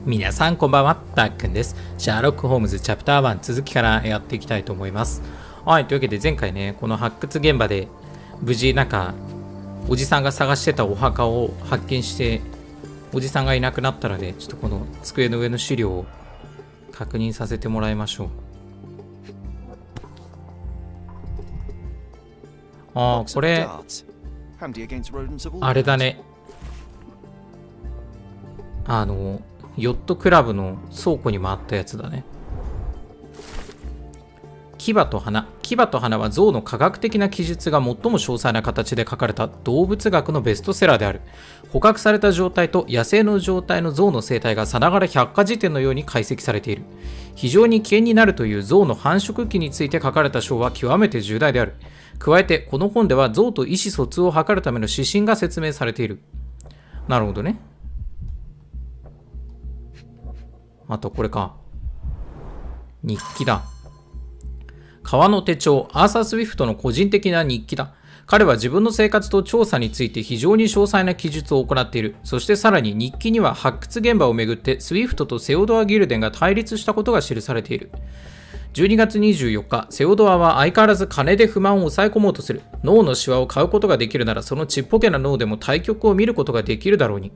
皆さんこんばんは、たっくんです。シャーロックホームズチャプター1続きからやっていきたいと思います。はい、というわけで前回ね、この発掘現場で無事おじさんが探してたお墓を発見して、おじさんがいなくなったので、ちょっとこの机の上の資料を確認させてもらいましょう。これあれだね、ヨットクラブの倉庫にもあったやつだね。牙と花は象の科学的な記述が最も詳細な形で書かれた動物学のベストセラーである。捕獲された状態と野生の状態の象の生態がさながら百科事典のように解析されている。非常に危険になるという象の繁殖期について書かれた章は極めて重大である。加えてこの本では象と意思疎通を図るための指針が説明されている。なるほどね。あとこれか。日記だ。川の手帳、アーサー・スウィフトの個人的な日記だ。彼は自分の生活と調査について非常に詳細な記述を行っている。そしてさらに日記には発掘現場をめぐってスウィフトとセオドア・ギルデンが対立したことが記されている。12月24日、セオドアは相変わらず金で不満を抑え込もうとする。脳のシワを買うことができるならそのちっぽけな脳でも対局を見ることができるだろうに。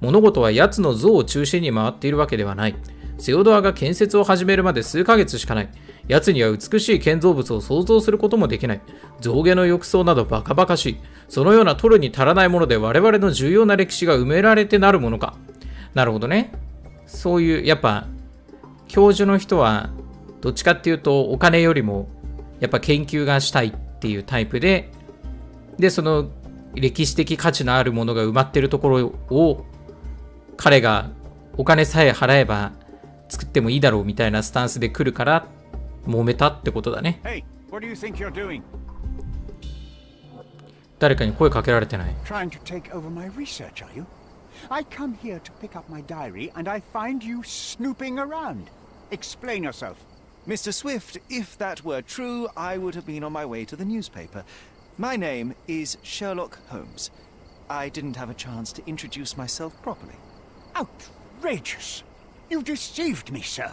物事は奴の像を中心に回っているわけではない。セオドアが建設を始めるまで数ヶ月しかない。奴には美しい建造物を想像することもできない。象牙の浴槽などバカバカしい。そのような取るに足らないもので我々の重要な歴史が埋められてなるものか。なるほどね。そういう、やっぱ、教授の人は、どっちかっていうと、お金よりも、やっぱ研究がしたいっていうタイプで、その歴史的価値のあるものが埋まってるところを、彼がお金さえ払えば作ってもいいだろうみたいなスタンスで来るから、揉めたってことだね。Hey, what do you think you're doing? 誰かに声かけられてない。Trying to take over my research, are you? I come here to pick up my diary and I find you snooping around. Explain yourself. Mr. Swift, if that were true, I would have been on my way to the newspaper. My name is Sherlock Holmes. I didn't have a chance to introduce myself properly. Outrageous! You deceived me, sir.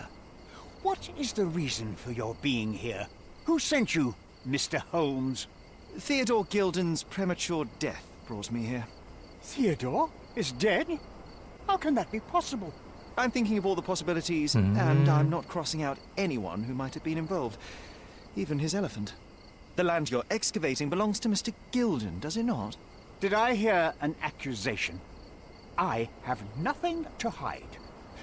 What is the reason for your being here? Who sent you, Mr. Holmes? Theodore Gilden's premature death brought me here. Theodore is dead? How can that be possible? I'm thinking of all the possibilities, and I'm not crossing out anyone who might have been involved. Even his elephant. The land you're excavating belongs to Mr. Gilden, does it not? Did I hear an accusation? I have nothing to hide.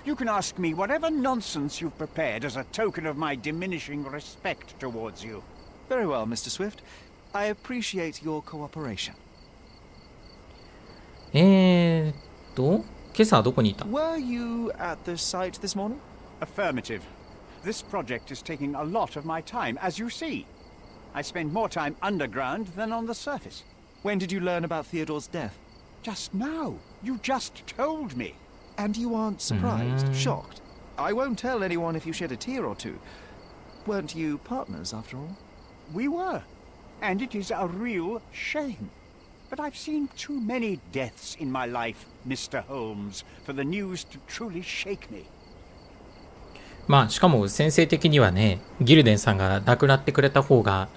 You can ask me whatever nonsense you've prepared as a token of my diminishing respect towards you. Very well, Mr. Swift. I appreciate your cooperation. 今朝はどこにいた？ Were you at the site this morning? Affirmative. This project is taking a lot of my time, as you see. I spend more time underground than on the surface. When did you learn about Theodore's death? Just now. You just told me. And you aren't surprised, shocked? I won't tell anyone if you shed a tear or two. Weren't you partners, after all? We were. And it is a real shame. But I've seen too many deaths in my life, Mr. Holmes, for the news to truly shake me. まあしかも先生的にはね、ギルデンさんが亡くなってくれた方が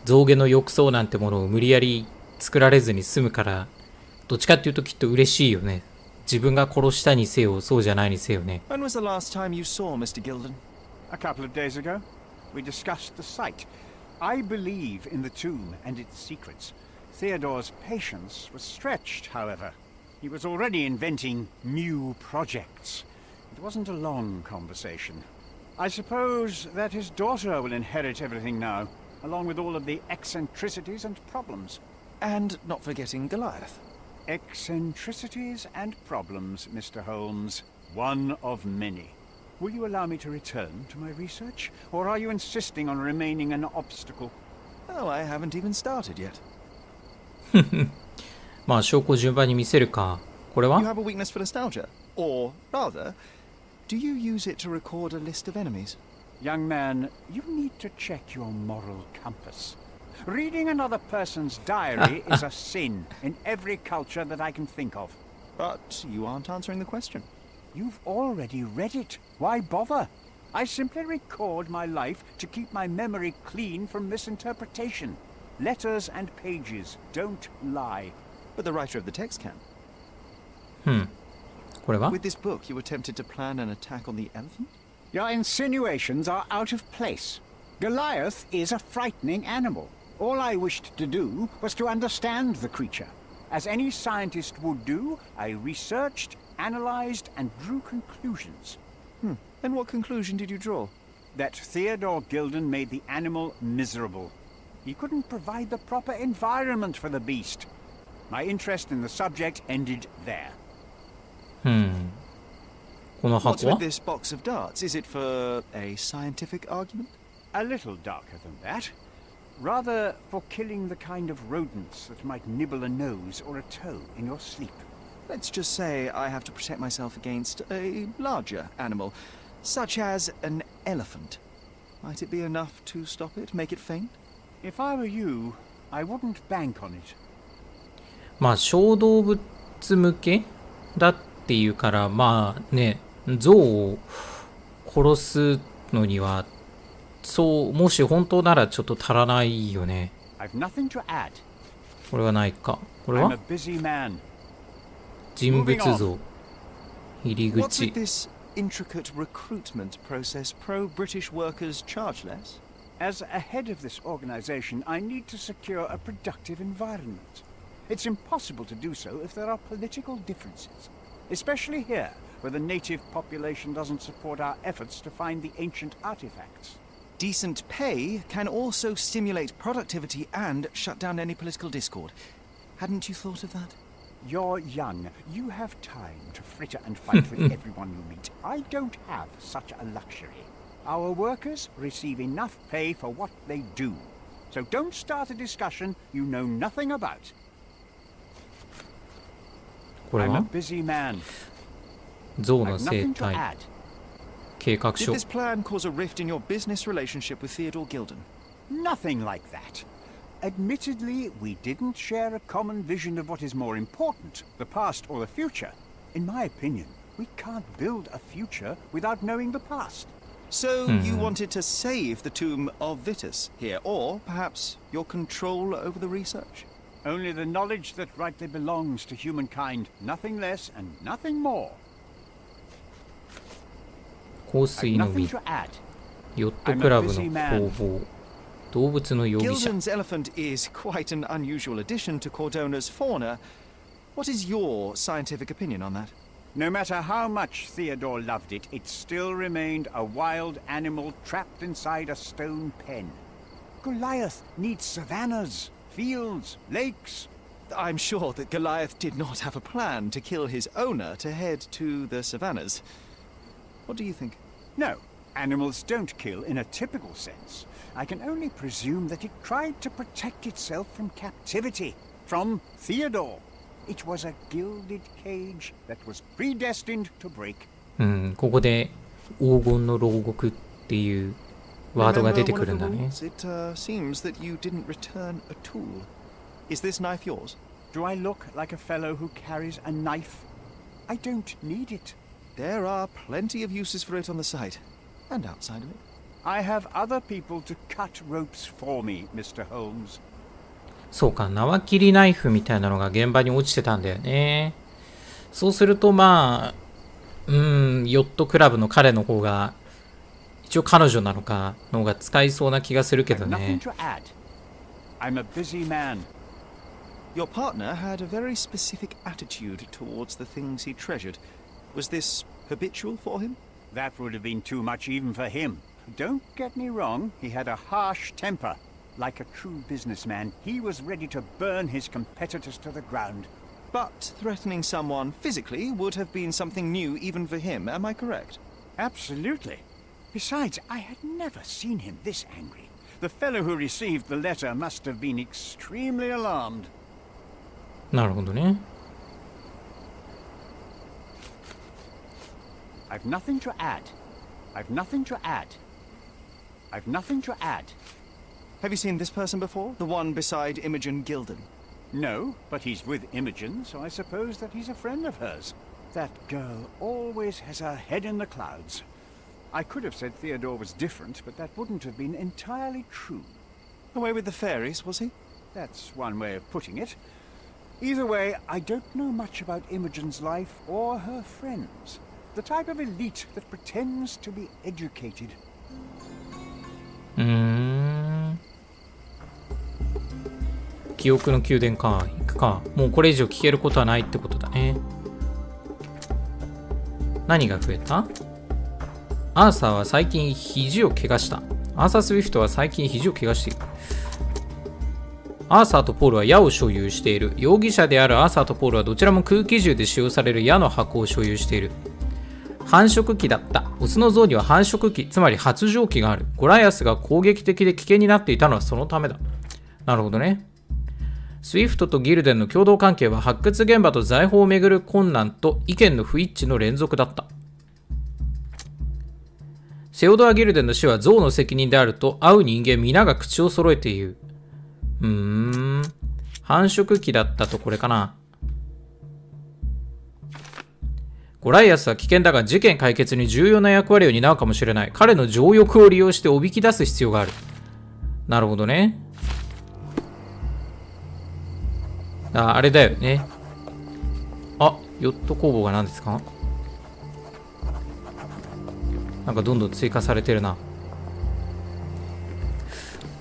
象牙の浴槽なんてものを無理やり作られずに済むから、どっちかっていうときっと嬉しいよね。自分が殺したにせよ、そうじゃないにせよね。When was the last time you saw Mr. Gilden? A couple of days ago. We discussed the site. I believe in the tomb and its secrets. Theodore's patience was stretched, however. He was already inventing new projects. It wasn't a long conversation. I suppose that his daughter will inherit everything now, along with all of the eccentricities and problems. And not forgetting Goliath. Eccentricities and problems, Mr. Holmes. One of many. Will you allow me to return to my research? Or are you insisting on remaining an obstacle? Oh, I haven't even started yet. まあ証拠順番に見せるか。これは You have a weakness for nostalgia. Or, rather, do you use it to record a list of enemies? Young man, you need to check your moral compass. Reading another person's diary is a sin in every culture that I can think of. But you aren't answering the question. You've already read it. Why bother? I simply record my life to keep my memory clean from misinterpretation. Letters and pages don't lie. But the writer of the text can. これは With this book, you attempted to plan an attack on the elephant? Your insinuations are out of place. Goliath is a frightening animal. All I wished to do was to understand the creature. As any scientist would do, I researched, analyzed, and drew conclusions. And what conclusion did you draw? That Theodore Gilden made the animal miserable. He couldn't provide the proper environment for the beast. My interest in the subject ended there. この What's 箱は with this box of darts? Is it for a scientific argument? A little darker than that. Rather for killing the kind of rodents that might nibble a nose or a toe in your sleep. Let's just say I have to protect myself against a larger animal, such as an elephant. Might it be enough to stop it, make it faint? If I were you, I wouldn't bank on it. まあ小動物向けだっていうから、まあね、象を殺すのにはそう、もし本当ならちょっと足らないよね。 I've nothing to add. これはないか。これ I'm は a busy man. 人物像入り What's 口 with this intricate recruitment process? Pro-British workers charge less? As a head of this organization, I need to secure a productive environment. It's impossible to do so if there are political differences, especially here, where the native population doesn't support our efforts to find the ancient artifacts. Decent pay can also stimulate productivity and shut down any political discord. Hadn't you thought of that? You're young. You have time to fritter and fight with everyone you meet. I don't have such a luxury. Our workers receive enough pay for what they do. So don't start a discussion you know nothing about. これ I'm a は busy man. 象 I've の生 nothing to 態 add. 計画 Did 書 this plan cause a rift in your business relationship with Theodore Gilden? Nothing like that. Admittedly, we didn't share a common vision of what is more important, the past or the future. In my opinion, we can't build a future without knowing the past. So you wanted to save the tomb of Vitus here, or perhaps your control over the research? Only the knowledge that rightly belongs to humankind, nothing less and nothing more. 香水 I've の nothing 実 to add. ヨットクラブの工房動物の容疑者 Gilden's elephant is quite an unusual addition to Cordona's fauna. What is your scientific opinion on that? No matter how much Theodore loved it, it still remained a wild animal trapped inside a stone pen. Goliath needs savannas, fields, lakes. I'm sure that Goliath did not have a plan to kill his owner to head to the savannas. What do you think? No, animals don't kill in a typical sense. I can only presume that it tried to protect itself from captivity, from Theodore. It was a gilded cage that was predestined to break. ここで黄金の牢獄っていうワードが出てくるんだ Remember ね one of the rules? It seems that you didn't return a tool. Is this knife yours? Do I look like a fellow who carries a knife? I don't need it. There are plenty of uses for it on the site, and outside of it. I have other people to cut ropes for me, Mr. Holmes. そうか縄切りナイフみたいなのが現場に落ちてたんだよねそうするとまあヨットクラブの彼の方が一応彼女なのかの方が使いそうな気がするけど Nothing ね to add. I'm a busy man. Your partner had a very specific attitude towards the things he treasured. Was this habitual for him? That would have been too much even for him. Don't get me wrong, he had a harsh temper. Like a true businessman, he was ready to burn his competitors to the ground. But threatening someone physically would have been something new even for him, am I correct? Absolutely. Besides, I had never seen him this angry. The fellow who received the letter must have been extremely alarmed. なるほどね I've nothing to add. I've nothing to add. I've nothing to add. Have you seen this person before? The one beside Imogen Gilden? No, but he's with Imogen, so I suppose that he's a friend of hers. That girl always has her head in the clouds. I could have said Theodore was different, but that wouldn't have been entirely true. Away with the fairies, was he? That's one way of putting it. Either way, I don't know much about Imogen's life or her friends. The type of elite that pretends to be educated. 記憶の宮殿か。行くか。もうこれ以上聞けることはないってことだね。何が増えた？アーサーは最近肘を怪我した。アーサー・スウィフトは最近肘を怪我している。アーサーとポールは矢を所有している。容疑者であるアーサーとポールはどちらも空気銃で使用される矢の箱を所有している。繁殖期だった。オスの象には繁殖期、つまり発情期がある。ゴライアスが攻撃的で危険になっていたのはそのためだ。なるほどね。スウィフトとギルデンの共同関係は発掘現場と財宝をめぐる困難と意見の不一致の連続だった。セオドア・ギルデンの死は象の責任であると会う人間皆が口を揃えて言う。繁殖期だったとこれかな。ゴライアスは危険だが事件解決に重要な役割を担うかもしれない。彼の情欲を利用しておびき出す必要がある。なるほどね。あれだよね。あ、ヨット工房が何ですか？なんかどんどん追加されてるな。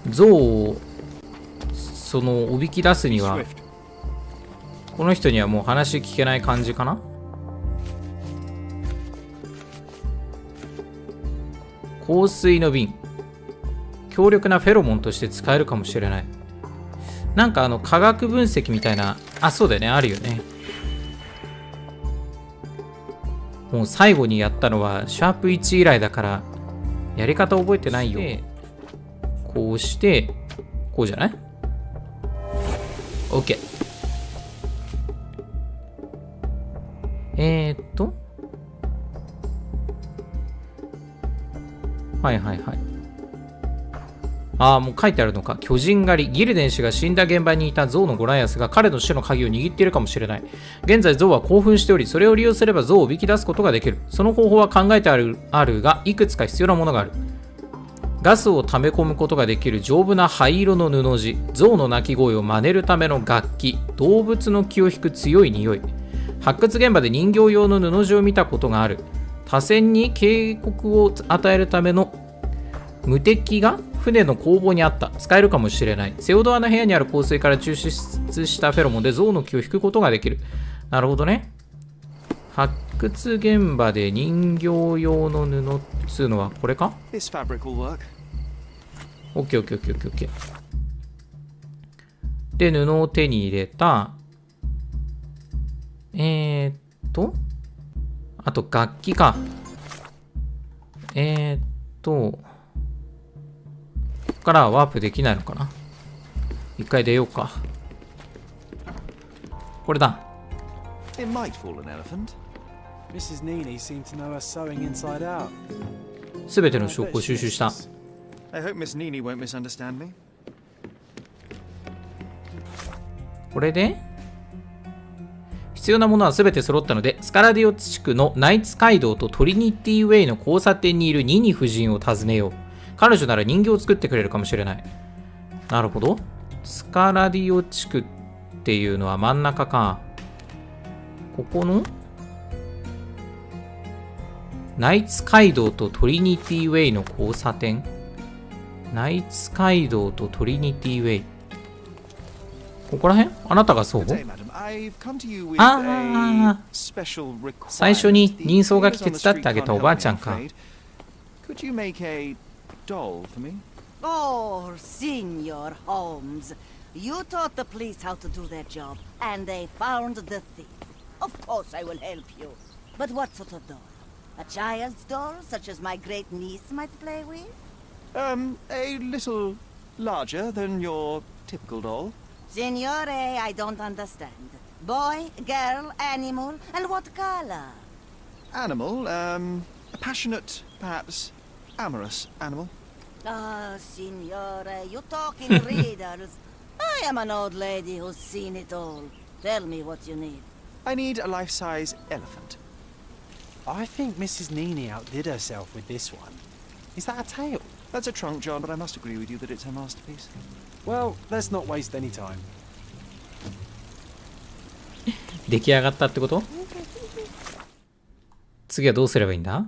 象をおびき出すにはこの人にはもう話聞けない感じかな。香水の瓶、強力なフェロモンとして使えるかもしれない。なんか化学分析みたいな、そうだよね、あるよね。もう最後にやったのはシャープ1以来だからやり方覚えてないよ。こうしてこうじゃない？ OK。 はいはいはい。もう書いてあるのか。巨人狩り。ギルデン氏が死んだ現場にいたゾウのゴライアスが彼の死の鍵を握っているかもしれない。現在ゾウは興奮しており、それを利用すればゾウをおびき出すことができる。その方法は考えてあるが、いくつか必要なものがある。ガスを溜め込むことができる丈夫な灰色の布地、ゾウの鳴き声を真似るための楽器、動物の気を引く強い匂い。発掘現場で人形用の布地を見たことがある。他船に警告を与えるための無敵が船の後方にあった。使えるかもしれない。セオドアの部屋にある香水から抽出したフェロモンでゾウの気を引くことができる。なるほどね。発掘現場で人形用の布っつうのはこれか？ OKOKOKOK。で、布を手に入れた。あと楽器か。ここからはワープできないのかな。一回出ようか。これだ。すべての証拠を収集した。これで必要なものはすべて揃ったので、スカラディオ地区のナイツ街道とトリニティウェイの交差点にいるニニ夫人を訪ねよう。彼女なら人形を作ってくれるかもしれない。なるほど。スカラディオ地区っていうのは真ん中か。ここのナイツ街道とトリニティウェイの交差点。ナイツ街道とトリニティウェイ。ここら辺？あなたがそう？最初に人相が来て手伝ってあげたおばあちゃんか。Oh, Senor Holmes, you taught the police how to do their job, and they found the thief. Of course I will help you. But what sort of doll? A child's doll, such as my great niece might play with? A little larger than your typical doll. Signore, I don't understand. Boy, girl, animal, and what color? Animal, a passionate, perhaps amorous animal. Ah, Signore, you talk in riddles. I am an old lady who's seen it all. Tell me what you need. I need a life-size elephant. I think Mrs. Nini outdid herself with this one. Is that a tail? That's a trunk, John, but I must agree with you that it's her masterpiece. Well, let's not waste any time. 出来上がったってこと？次はどうすればいいんだ？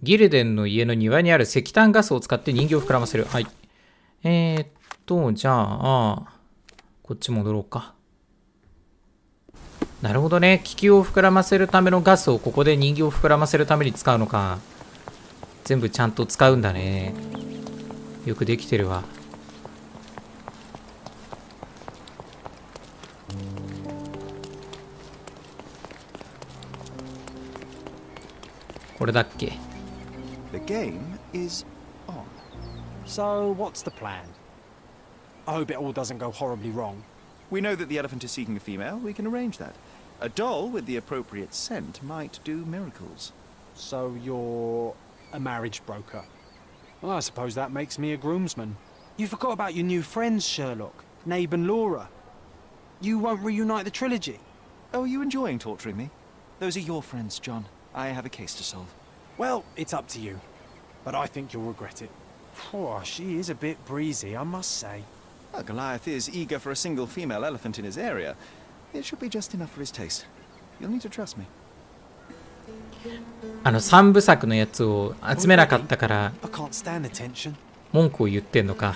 ギルデンの家の庭にある石炭ガスを使って人形を膨らませる。はい。じゃあ、こっち戻ろうか。なるほどね。気球を膨らませるためのガスをここで人形を膨らませるために使うのか。全部ちゃんと使うんだね。よくできてるわ。これだっけ？ The game is on. So, what's the plan? I hope it all doesn't go horribly wrong. We know that the elephant is seeking a female. We can arrange that. A doll with the appropriate scent might do miracles. So, you're a marriage broker. Well, I suppose that makes me a groomsman. You forgot about your new friends, Sherlock, Nabe and Laura. You won't reunite the trilogy. Oh, are you enjoying torturing me? Those are your friends, John. I have a case to solve. Well, it's up to you. But I think you'll regret it. Oh, she is a bit breezy, I must say. Well, Goliath is eager for a single female elephant in his area. It should be just enough for his taste. You'll need to trust me. 3部作のやつを集めなかったから I can't stand the tension. 文句を言ってんのか。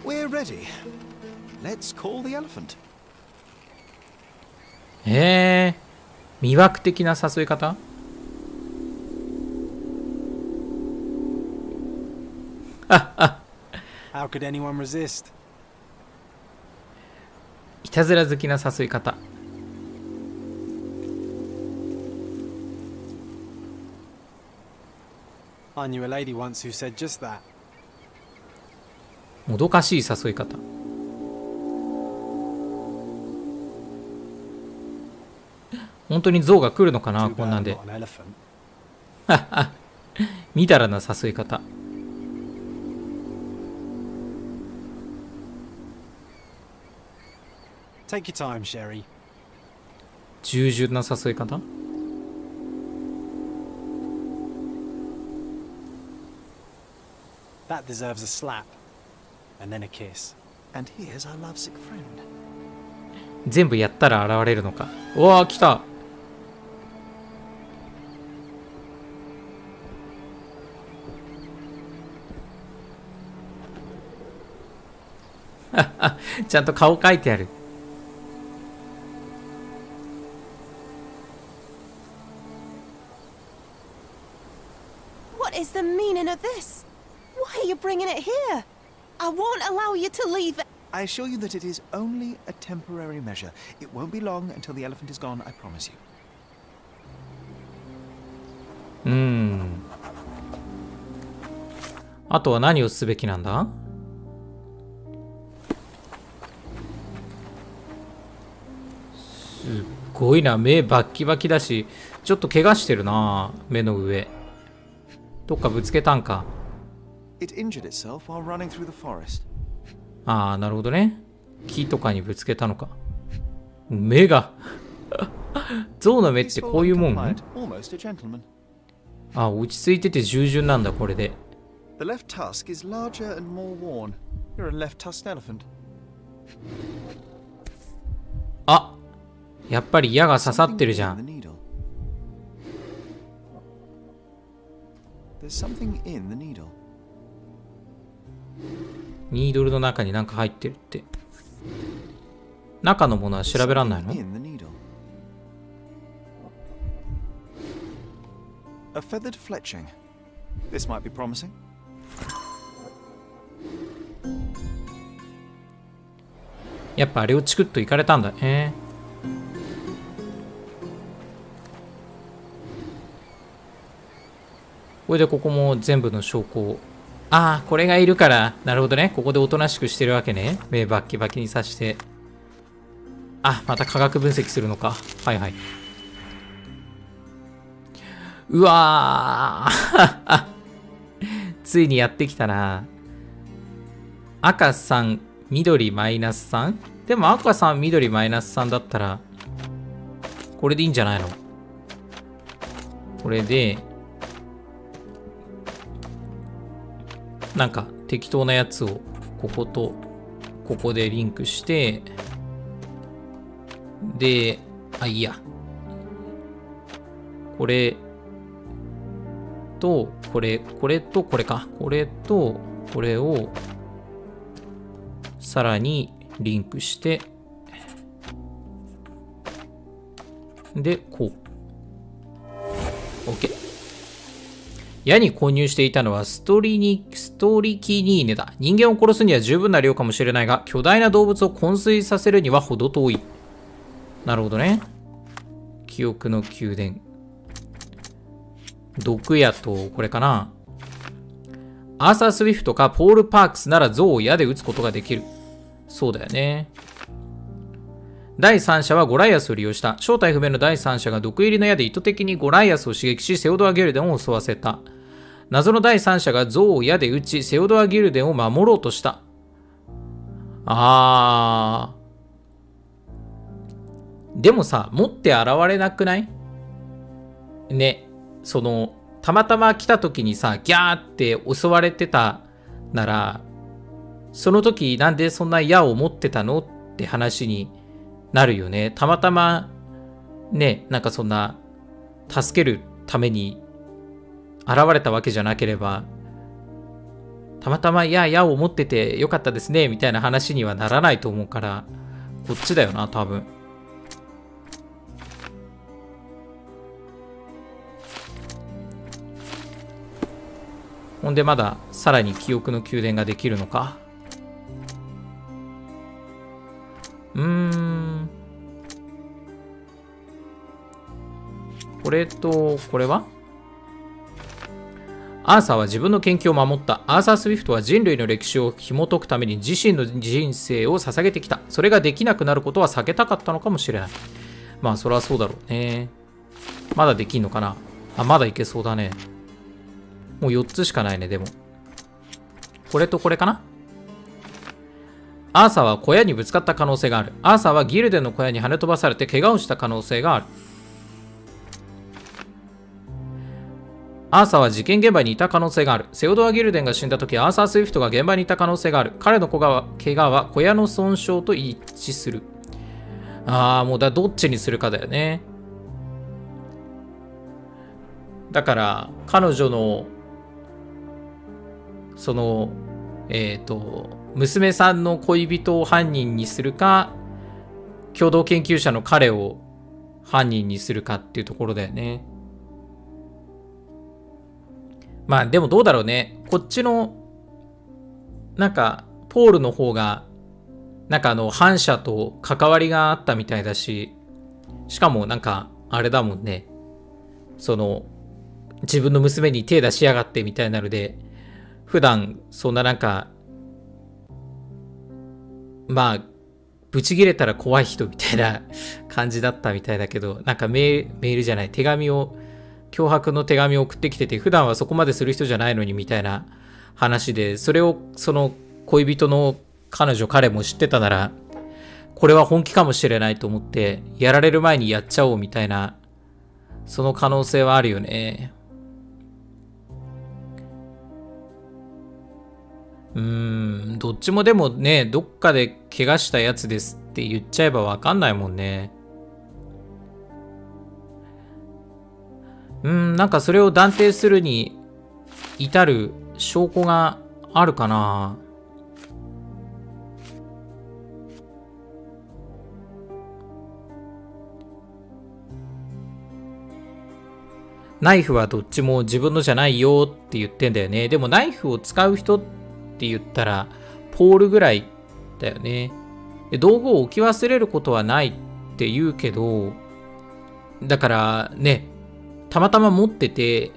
We're ready. Let's call the elephant. 魅惑的な誘い方？How could anyone resist? いたずら好きな誘い方。I knew a lady once who said just that. もどかしい誘い方。本当に象が来るのかな、 Too こんなん bad で I'm。not an elephant. みだらな誘い方。Take your time, Sherry. 従順な誘い方。That deserves a slap. And then a kiss. And here's our lovesick friend. 全部やったら現れるのか。うわー、来た。ちゃんと顔描いてある。What is the meaning of this? Why are you bringing it here? I won't allow you to leave it. I assure you that it is only a temporary measure. It won't be long until the elephant is gone, I promise you. あとは何をすべきなんだ？すっごいな。目バッキバキだし、ちょっと怪我してるな。目の上。どっかぶつけたんか。It injured itself while running through the forest. ああ、なるほどね。木とかにぶつけたのか。目が。象の目ってこういうもん？ Almost a gentleman. あ、落ち着いてて従順なんだ、これで。The left tusk is larger and more worn. You're a left-tusked elephant. あ、やっぱり矢が刺さってるじゃん。There's something in the needle. ニードルの中になんか入ってるって。中のものは調べらんないの？ In the needle. A feathered fletching. This might be promising. やっぱあれをチクッといかれたんだね。これでここも全部の証拠を。ああ、これがいるから。なるほどね。ここでおとなしくしてるわけね。目バッキバキにさして。あ、また科学分析するのか。はいはい。うわーついにやってきたな。赤3、緑マイナス3。でも赤3、緑マイナス3だったら、これでいいんじゃないの？これで、なんか適当なやつをこことここでリンクして、で、いいや。これと、これとこれか。これとこれをさらにリンクして、で、こう。OK。矢に混入していたのはストリキニーネだ。人間を殺すには十分な量かもしれないが、巨大な動物を昏睡させるには程遠い。なるほどね。記憶の宮殿。毒矢と、これかな。アーサー・スウィフトかポール・パークスなら象を矢で撃つことができる。そうだよね。第三者はゴライアスを利用した。正体不明の第三者が毒入りの矢で意図的にゴライアスを刺激し、セオドア・ギルデンを襲わせた。謎の第三者が象を矢で撃ち、セオドア・ギルデンを守ろうとした。でもさ、持って現れなくないね。たまたま来た時にさ、ギャーって襲われてたなら、その時なんでそんな矢を持ってたのって話になるよね。たまたまね、なんかそんな助けるために現れたわけじゃなければ、たまたま矢を持っててよかったですねみたいな話にはならないと思うから、こっちだよな多分。ほんでまださらに記憶の宮殿ができるのか。これとこれはアーサーは自分の研究を守った。アーサー・スウィフトは人類の歴史を紐解くために自身の人生を捧げてきた。それができなくなることは避けたかったのかもしれない。まあそれはそうだろうね。まだできんのかな。まだいけそうだね。もう4つしかないね。でもこれとこれかな。アーサーは小屋にぶつかった可能性がある。アーサーはギルデンの小屋に跳ね飛ばされて怪我をした可能性がある。アーサーは事件現場にいた可能性がある。セオドア・ギルデンが死んだ時、アーサー・スウィフトが現場にいた可能性がある。彼の怪我は小屋の損傷と一致する。もうどっちにするかだよね。だから彼女の娘さんの恋人を犯人にするか、共同研究者の彼を犯人にするかっていうところだよね。まあでもどうだろうね。こっちのなんかポールの方がなんか反社と関わりがあったみたいだし、しかもなんかあれだもんね。自分の娘に手出しやがってみたいなので、普段そんななんかまあブチ切れたら怖い人みたいな感じだったみたいだけど、なんかメールじゃない、脅迫の手紙を送ってきてて、普段はそこまでする人じゃないのにみたいな話で、それをその恋人の彼も知ってたなら、これは本気かもしれないと思ってやられる前にやっちゃおうみたいな、その可能性はあるよね。どっちもでもね、どっかで怪我したやつですって言っちゃえばわかんないもんね。なんかそれを断定するに至る証拠があるかな。ナイフはどっちも自分のじゃないよって言ってんだよね。でもナイフを使う人って言ったらポールぐらいだよね。道具を置き忘れることはないって言うけど、だからね、たまたま持ってて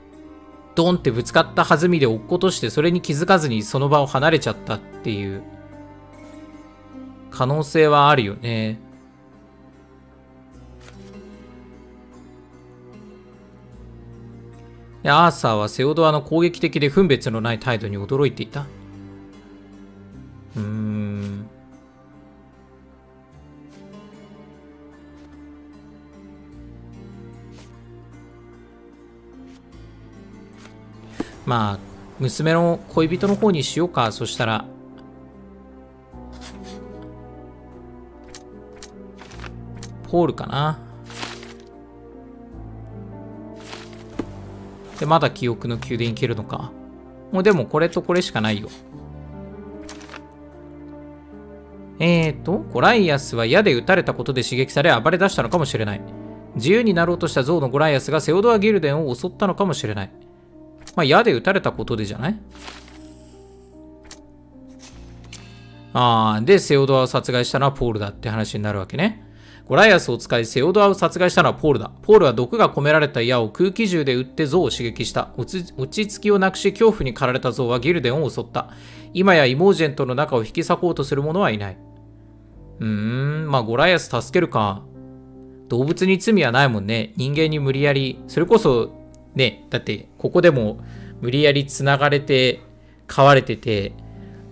ドンってぶつかった弾みで落っことして、それに気づかずにその場を離れちゃったっていう可能性はあるよね。アーサーはセオドアの攻撃的で分別のない態度に驚いていた。まあ娘の恋人の方にしようか。そしたらポールかな。でまだ記憶の宮殿行けるのか。もうでもこれとこれしかないよ。ゴライアスは矢で撃たれたことで刺激され暴れ出したのかもしれない。自由になろうとした象のゴライアスがセオドア・ギルデンを襲ったのかもしれない。まあ矢で撃たれたことでじゃない？でセオドアを殺害したのはポールだって話になるわけね。ゴライアスを使いセオドアを殺害したのはポールだ。ポールは毒が込められた矢を空気銃で撃って象を刺激した。落ち着きをなくし恐怖に駆られた象はギルデンを襲った。今やイモージェントの中を引き裂こうとする者はいない。まあゴライアス助けるか。動物に罪はないもんね。人間に無理やり、それこそね、だってここでも無理やり繋がれて飼われてて、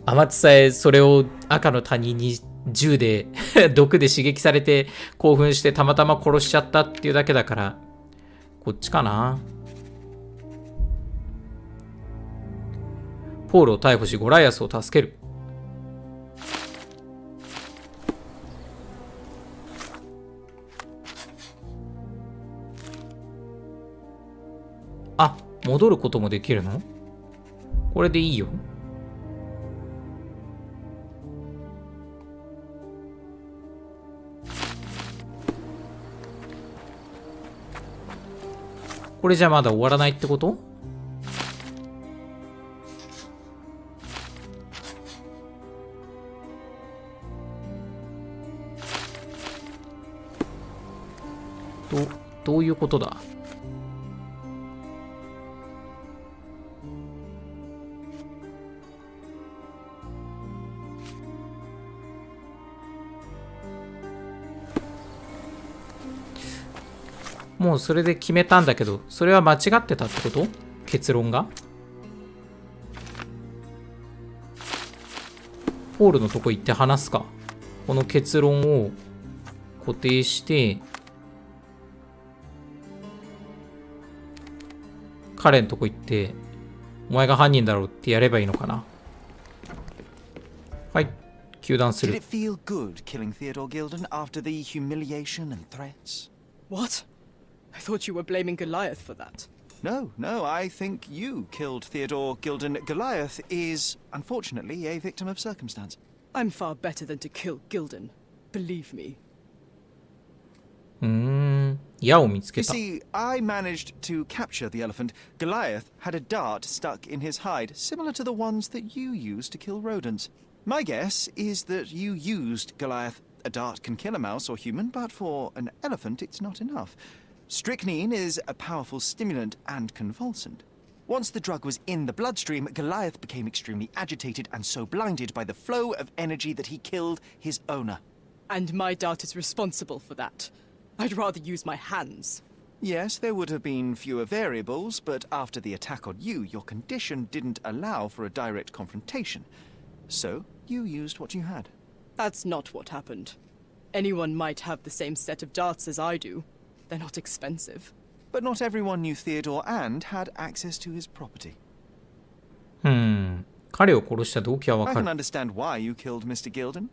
アマツさえそれを赤の他人に銃で毒で刺激されて興奮してたまたま殺しちゃったっていうだけだから、こっちかな。ポールを逮捕しゴライアスを助ける。戻ることもできるの？これでいいよ。これじゃまだ終わらないってこと？どういうことだ？もうそれで決めたんだけど、それは間違ってたってこと？結論が？ポールのとこ行って話すか。この結論を固定して、彼のとこ行って、お前が犯人だろうってやればいいのかな。はい、糾弾する。Did it feel good killing Theodore Gilden after the humiliation and threats? What? I thought you were blaming Goliath for that. No, I think you killed Theodore Gilden. Goliath is, unfortunately, a victim of circumstance. I'm far better than to kill Gilden. Believe me. 矢を見つけ You た。 see, I managed to capture the elephant. Goliath had a dart stuck in his hide, similar to the ones that you use to kill rodents. My guess is that you used Goliath. A dart can kill a mouse or human, but for an elephant, it's not enough. Strychnine is a powerful stimulant and convulsant. Once the drug was in the bloodstream, Goliath became extremely agitated and so blinded by the flow of energy that he killed his owner. And my dart is responsible for that. I'd rather use my hands. Yes, there would have been fewer variables, but after the attack on you, your condition didn't allow for a direct confrontation. So, you used what you had. That's not what happened. Anyone might have the same set of darts as I do. They're not expensive. But not everyone knew Theodore and had access to his property. 彼を殺した動機はわ I か can る。 understand why you killed Mr. Gilden.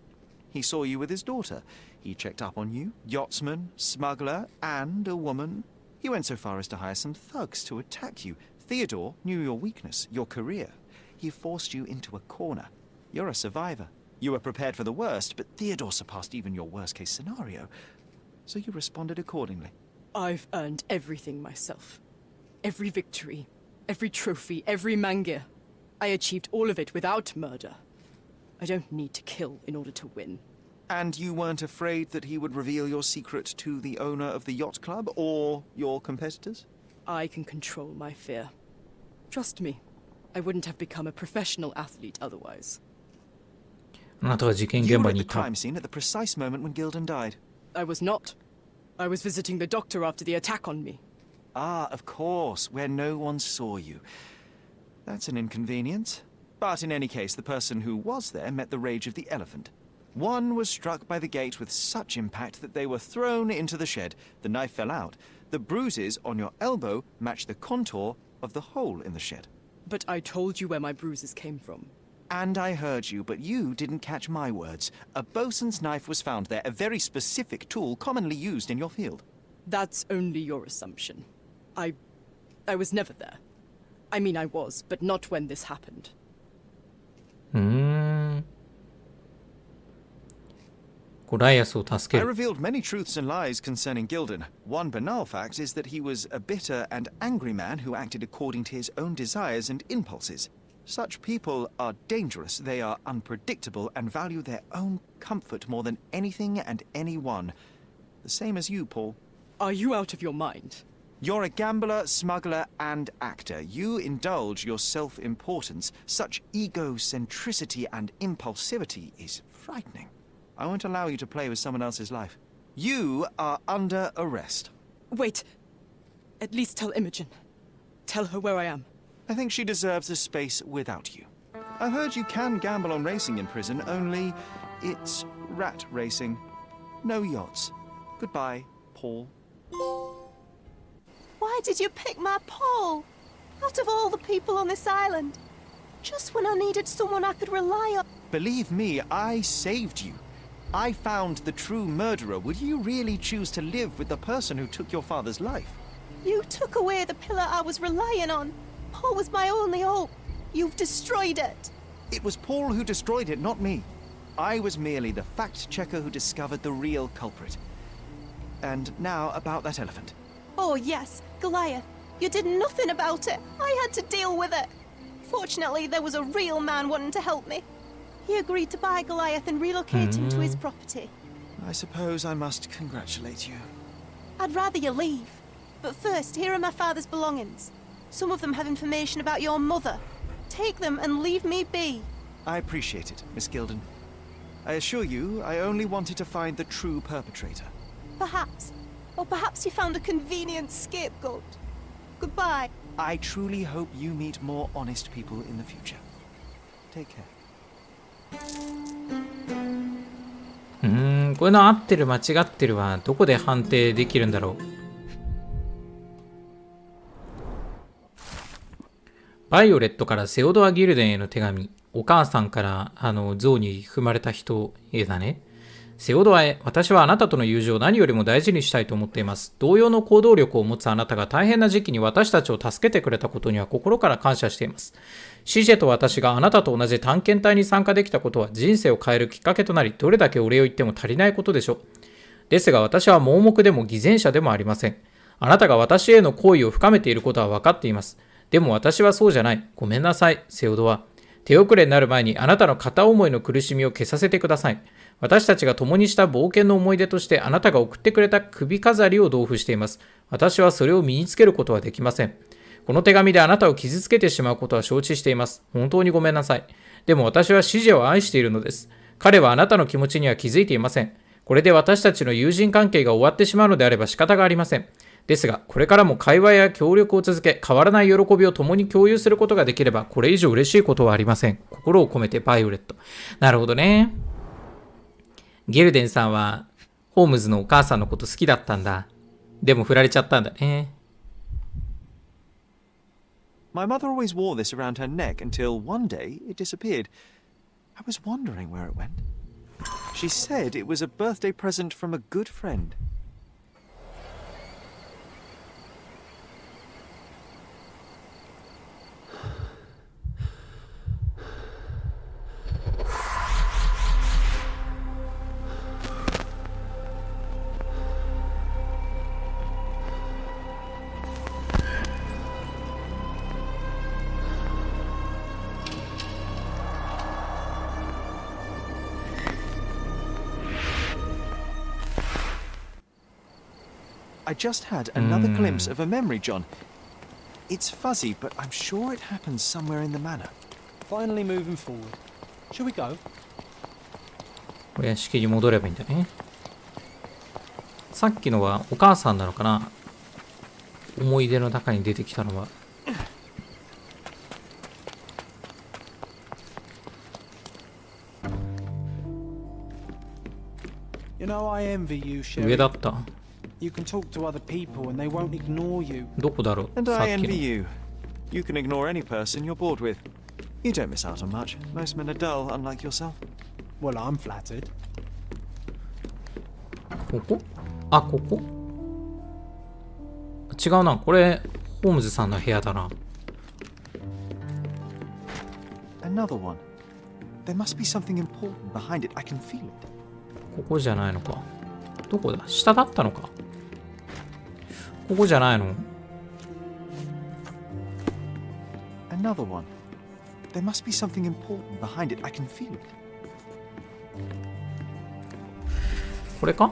He saw you with his daughter. He checked up on you, yachtsman, smuggler, and a woman. He went so far as to hire some thugs to attack you. Theodore knew your weakness, your career. He forced you into a corner. You're a survivor. You were prepared for the worst, but Theodore surpassed even your worst-case scenario. So you responded accordingly. I've earned everything myself. Every victory, every trophy, every mangir. I achieved all of it without murder. I don't need to kill in order to win. And you weren't afraid that he would reveal your secret to the owner of the yacht club or your competitors? I can control my fear. Trust me, I wouldn't have become a professional athlete otherwise. あなたは事件 You 現 were 場 at に the いた。 crime scene at the precise moment when Gilden died. I was not. I was visiting the doctor after the attack on me. Ah, of course, where no one saw you. That's an inconvenience. But in any case, the person who was there met the rage of the elephant. One was struck by the gate with such impact that they were thrown into the shed. The knife fell out. The bruises on your elbow match the contour of the hole in the shed. But I told you where my bruises came from. And I heard you, but you didn't catch my words. A bosun's knife was found there, a very specific tool commonly used in your field. That's only your assumption. I was never there. I mean, I was, but not when this happened. ゴライアスを助 I ける。 revealed many truths and lies concerning Gildan. One banal fact is that he was a bitter and angry man who acted according to his own desires and impulses. Such people are dangerous, they are unpredictable, and value their own comfort more than anything and anyone. The same as you, Paul. Are you out of your mind? You're a gambler, smuggler, and actor. You indulge your self-importance. Such egocentricity and impulsivity is frightening. I won't allow you to play with someone else's life. You are under arrest. Wait. At least tell Imogen. Tell her where I am. I think she deserves a space without you. I heard you can gamble on racing in prison, only it's rat racing. No yachts. Goodbye, Paul. Why did you pick my Paul? Out of all the people on this island. Just when I needed someone I could rely on. Believe me, I saved you. I found the true murderer. Would you really choose to live with the person who took your father's life? You took away the pillar I was relying on. Paul was my only hope. You've destroyed it. It was Paul who destroyed it, not me. I was merely the fact-checker who discovered the real culprit. And now about that elephant. Oh yes, Goliath. You did nothing about it. I had to deal with it. Fortunately, there was a real man wanting to help me. He agreed to buy Goliath and relocate him to his property. I suppose I must congratulate you. I'd rather you leave. But first, here are my father's belongings. Some of them have information about your mother. Take them and leave me be. I appreciate it, Miss Gildan. I assure you, I only wanted to find the true perpetrator. Perhaps. Or perhaps you found a convenient scapegoat. Goodbye. I truly hope you meet more honest people in the future. Take care. こういうの合ってる間違ってるはどこで判定できるんだろう。バイオレットからセオドア・ギルデンへの手紙。お母さんから象に踏まれた人へだね。セオドアへ、私はあなたとの友情を何よりも大事にしたいと思っています。同様の行動力を持つあなたが大変な時期に私たちを助けてくれたことには心から感謝しています。シジェと私があなたと同じ探検隊に参加できたことは人生を変えるきっかけとなり、どれだけお礼を言っても足りないことでしょう。ですが私は盲目でも偽善者でもありません。あなたが私への好意を深めていることは分かっています。でも私はそうじゃない。ごめんなさい、セオドア。手遅れになる前にあなたの片思いの苦しみを消させてください。私たちが共にした冒険の思い出としてあなたが送ってくれた首飾りを同封しています。私はそれを身につけることはできません。この手紙であなたを傷つけてしまうことは承知しています。本当にごめんなさい。でも私はシジェを愛しているのです。彼はあなたの気持ちには気づいていません。これで私たちの友人関係が終わってしまうのであれば仕方がありません。ですが、これからも会話や協力を続け、変わらない喜びを共に共有することができれば、これ以上嬉しいことはありません。心を込めてバイオレット。なるほどね。ゲルデンさんは、ホームズのお母さんのこと好きだったんだ。でも振られちゃったんだね。My mother always wore this around her neck until one day it disappeared. I was wondering where it went. She said it was a birthday present from a good friend. I just had another glimpse of a memory, John. It's fuzzy, but I'm sure it happened somewhere in the manor. Finally moving forward. Shall we go? お屋敷に戻ればいいんだね。さっきのはお母さんなのかな。思い出の中に出てきたのは。You know, I envy you, 上 Sherry. だった。You can talk to other people and they won't ignore you. どこだろう。 And さっ I き envy の。you. You can ignore any person you're bored with. You don't miss out on much. Most men are dull, unlike yourself. Well, I'm flattered. ここあ、ここ違うな。これ、ホームズさんの部屋だな。Another one. There must be something important behind it. I can feel it. ここじゃないのか。どこだ？下だったのか。ここじゃないの？ Another one. There must be something important behind it. I can feel it. これか？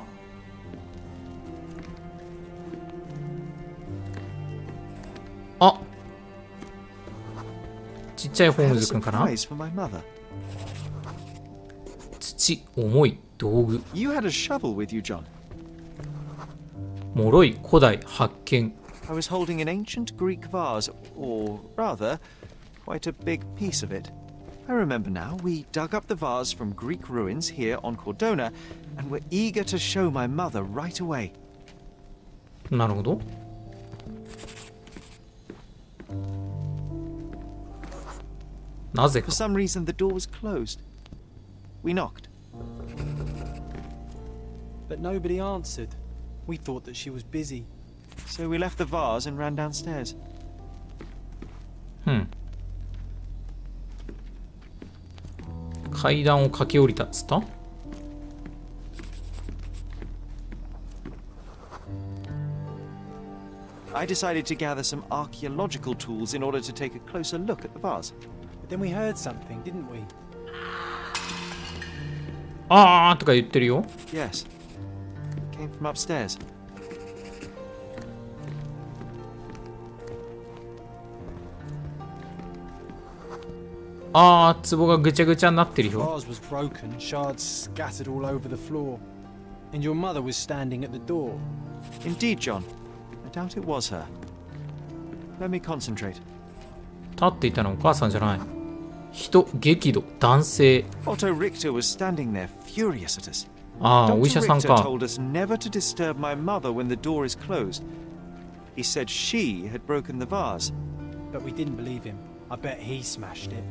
あ、ちっちゃいホームズくんかな？ Surprise for my mother. 土、重い、道具。 You had a shovel with you, John. 脆い、古代、発見。 I was holding an ancient Greek vase, or rather, quite a big piece of it. I remember now, we dug up the vase from Greek ruins here on Cordona, and were eager to show my mother right away. なるほど。なぜ For か。 some reason, the door was closed. We knocked. But nobody answered. We thought that she was busy. So we left the vase and ran downstairs. 階段を駆け下りたっつった？ I decided to gather some archaeological tools in order to take a closer look at the vase. But then we heard something, didn't we? あーとか言ってるよ。 Yes. It came from upstairs. あー、壺がぐちゃぐちゃになってる The よ。 vase was broken, shards scattered all over the floor. And your mother was standing at the door. Indeed, John. I doubt it was her. Let me concentrate. 立っていたのはお母さんじゃない。人、激怒、男性。 Otto Richter was standing there, furious at us. ああ、お医 Dr. 者さん Richter か。 told us never to disturb my mother when the door is closed. He said she had broken the vase. But we didn't believe him. I bet he smashed it.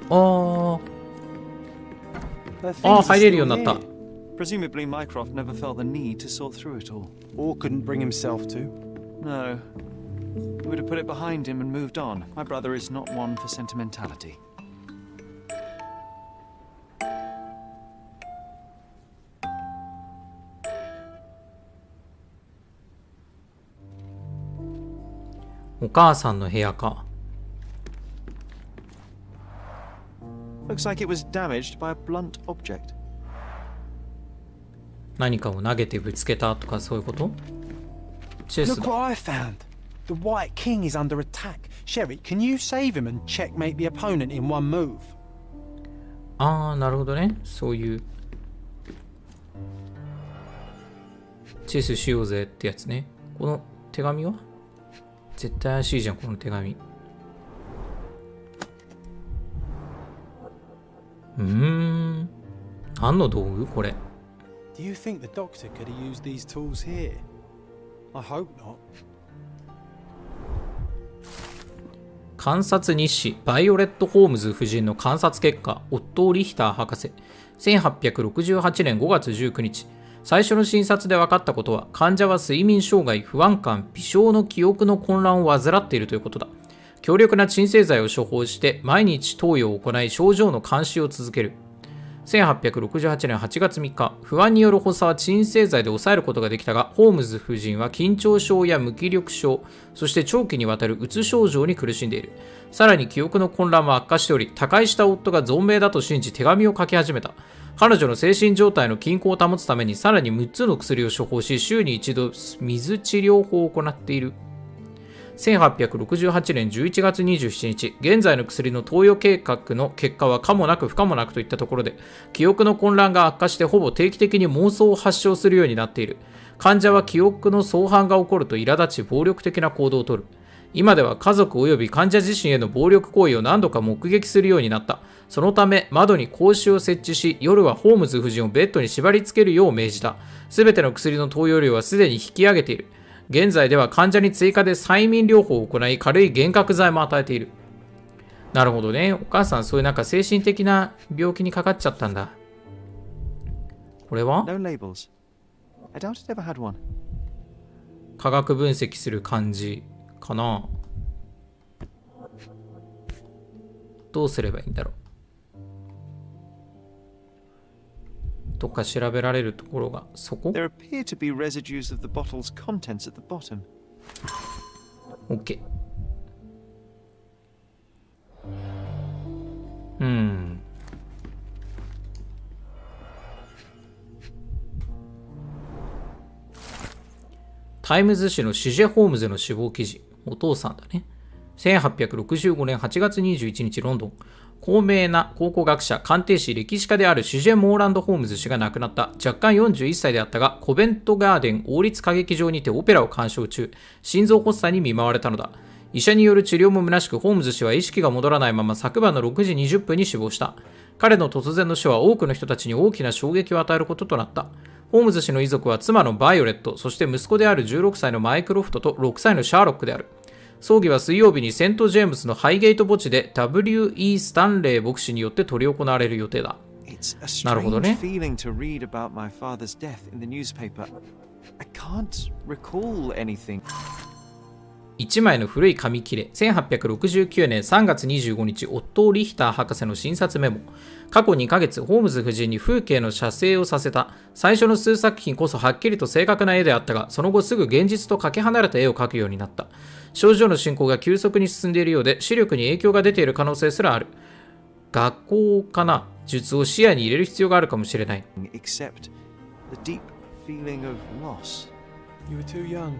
あー、 Her あー、 things are 入れるよう still になった。 here. Presumably, Mycroft never felt the need to sort through it all. Or couldn't bring himself to. No. He would have put it behind him and moved on. My brother is not one for sentimentality. お母さんの部屋か。 Looks like it was damaged by a blunt object. 何かを投げてぶつけたとかそういうこと？チェス Look だ。 what I found. The White King is under attack. Sherry, can you save him and checkmate the opponent in one move? ああ、なるほどね。そういう。チェスしようぜってやつね。この手紙は絶対怪しいじゃん、この手紙。何の道具これ。 Do you think the doctor could have used these tools here? I hope not. 観察日誌バイオレット・ホームズ夫人の観察結果、オットー・リヒター博士。1868年5月19日。最初の診察で分かったことは、患者は睡眠障害、不安感、微小の記憶の混乱を患っているということだ。強力な鎮静剤を処方して、毎日投与を行い、症状の監視を続ける。1868年8月3日、不安による発作は鎮静剤で抑えることができたが、ホームズ夫人は緊張症や無気力症、そして長期にわたるうつ症状に苦しんでいる。さらに記憶の混乱は悪化しており、他界した夫が存命だと信じ手紙を書き始めた。彼女の精神状態の均衡を保つためにさらに6つの薬を処方し、週に一度水治療法を行っている。1868年11月27日、現在の薬の投与計画の結果は可もなく不可もなくといったところで、記憶の混乱が悪化してほぼ定期的に妄想を発症するようになっている。患者は記憶の相反が起こると苛立ち暴力的な行動をとる。今では家族及び患者自身への暴力行為を何度か目撃するようになった。そのため窓に格子を設置し、夜はホームズ夫人をベッドに縛り付けるよう命じた。すべての薬の投与量はすでに引き上げている。現在では患者に追加で催眠療法を行い、軽い幻覚剤も与えている。なるほどね。お母さん、そういうなんか精神的な病気にかかっちゃったんだ。これは No labels. I doubt it ever had one. 化学分析する感じかな。どうすればいいんだろう。どっか調べられるところが、そこ There appear to be residues of the bottle's contents at the bottom. OK。タイムズ紙のシジェ・ホームズの死亡記事。お父さんだね。1865年8月21日ロンドン。高名な考古学者、鑑定士、歴史家であるシジェ・モーランド・ホームズ氏が亡くなった。若干41歳であったが、コベントガーデン王立歌劇場にてオペラを鑑賞中、心臓発作に見舞われたのだ。医者による治療も虚しく、ホームズ氏は意識が戻らないまま昨晩の6時20分に死亡した。彼の突然の死は多くの人たちに大きな衝撃を与えることとなった。ホームズ氏の遺族は妻のバイオレット、そして息子である16歳のマイクロフトと6歳のシャーロックである。葬儀は水曜日にセント・ジェームズのハイゲート墓地で W.E. スタンレー牧師によって執り行われる予定だ。なるほどね。feeling to read about my father's death in the newspaper. I can't recall anything. 1枚の古い紙切れ、1869年3月25日、オットー・リヒター博士の診察メモ。過去2ヶ月、ホームズ夫人に風景の写生をさせた。最初の数作品こそはっきりと正確な絵であったが、その後すぐ現実とかけ離れた絵を描くようになった。症状の進行が急速に進んでいるようで、視力に影響が出ている可能性すらある。学校かな術を視野に入れる必要があるかもしれない。Except the deep feeling of loss. You were too young.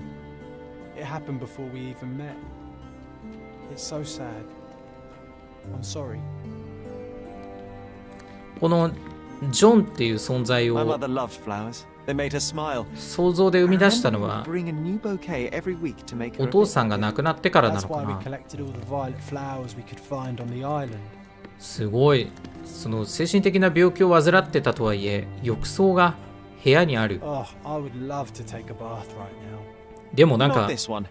It happened before we even met. It's so sad. I'm sorry. このジョンっていう存在 My を mother loved flowers. They made her smile. 想像で生み出したのは Bring a new bouquet every week to make her お a 父さんが picnic. 亡くなってからな That's のか why we な。 collected all the violet flowers we could find on the island. すごい。その精神的な病気を患ってたとはいえ、浴槽が部屋にある。 Oh, I would love to take a bath right now. でもなん Not か、 this one.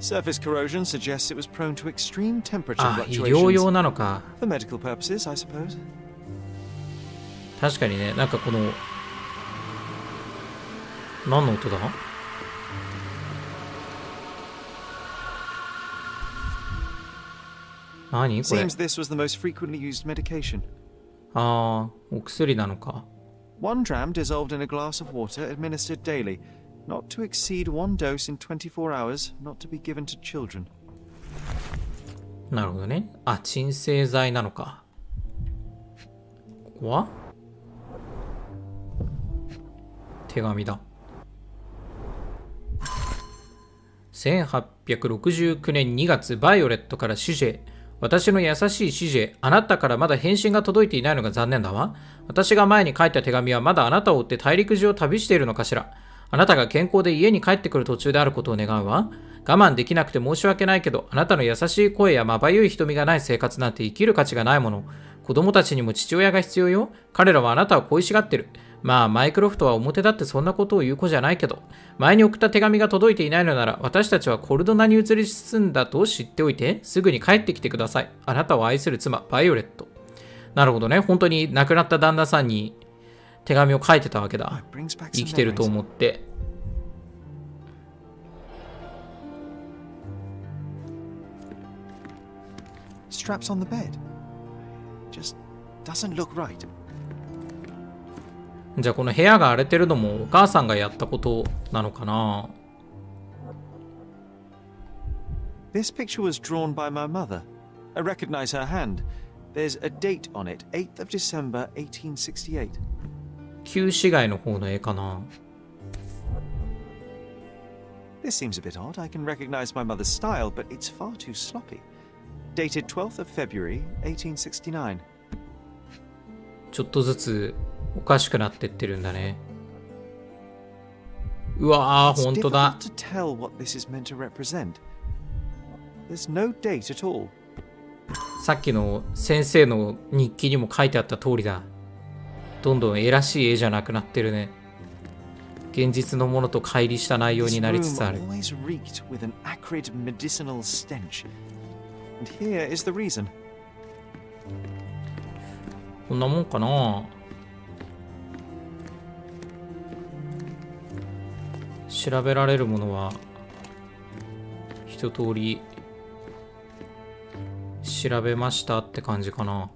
Surface corrosion suggests it was prone to extreme temperature あ、医療用 fluctuations. なのか。 For medical purposes, I suppose. 確かにね、なんかこの、何の音だ？何これ？ Seems this was the most frequently used medication. ああ、お薬なのか。 1 dram dissolved in a glass of water administered daily. Not to exceed 1 dose in 24 hours. Not to be given to children. なるほどね。あ、鎮静剤なのか。ここは手紙だ。1869年2月、バイオレットからシジェ。私の優しいシジェ、あなたからまだ返信が届いていないのが残念だわ。私が前に書いた手紙はまだあなたを追って大陸上を旅しているのかしら。あなたが健康で家に帰ってくる途中であることを願うわ。我慢できなくて申し訳ないけど、あなたの優しい声やまばゆい瞳がない生活なんて生きる価値がないもの。子供たちにも父親が必要よ。彼らはあなたを恋しがってる。まあ、マイクロフトは表だってそんなことを言う子じゃないけど、前に送った手紙が届いていないのなら、私たちはコルドナに移り住んだと知っておいて、すぐに帰ってきてください。あなたを愛する妻、バイオレット。なるほどね。本当に亡くなった旦那さんに手紙を書いてたわけだ。生きてると思って。Straps on the bed. Just doesn't look right. じゃあこの部屋が荒れてるのもお母さんがやったことなのかな。 This picture was drawn by my mother. I recognize her hand. There's a date on it, 8th of December, 1868. 旧市街の方の絵かな。 This seems a bit odd. I can recognize my mother's style, but it's far too sloppy. Dated 12th of February, 1869. ちょっとずつおかしくなってってるんだね。うわー、 It's ほんとだ。 difficult to tell what this is meant to represent. There's no date at all. さっきの先生の日記にも書いてあった通りだ。どんどん絵らしい絵じゃなくなってるね。現実のものと乖離した内容に This なりつ room つある。 always reeked with an acrid medicinal stench. And here is the reason. こんなもんかな。調べられるものは一通り調べましたって感じかな。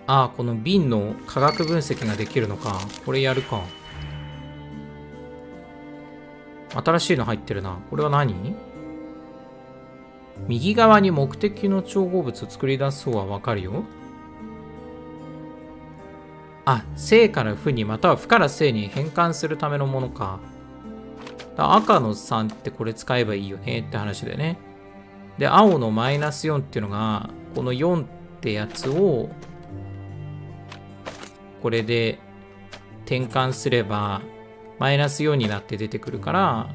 ああ、この瓶の化学分析ができるのか。これやるか。新しいの入ってるな。これは何？右側に目的の調合物を作り出す方はわかるよ。あ、正から負にまたは負から正に変換するためのものか。赤の3ってこれ使えばいいよねって話でね。で、青のマイナス4っていうのが、この4ってやつを、これで転換すれば、マイナス4になって出てくるから、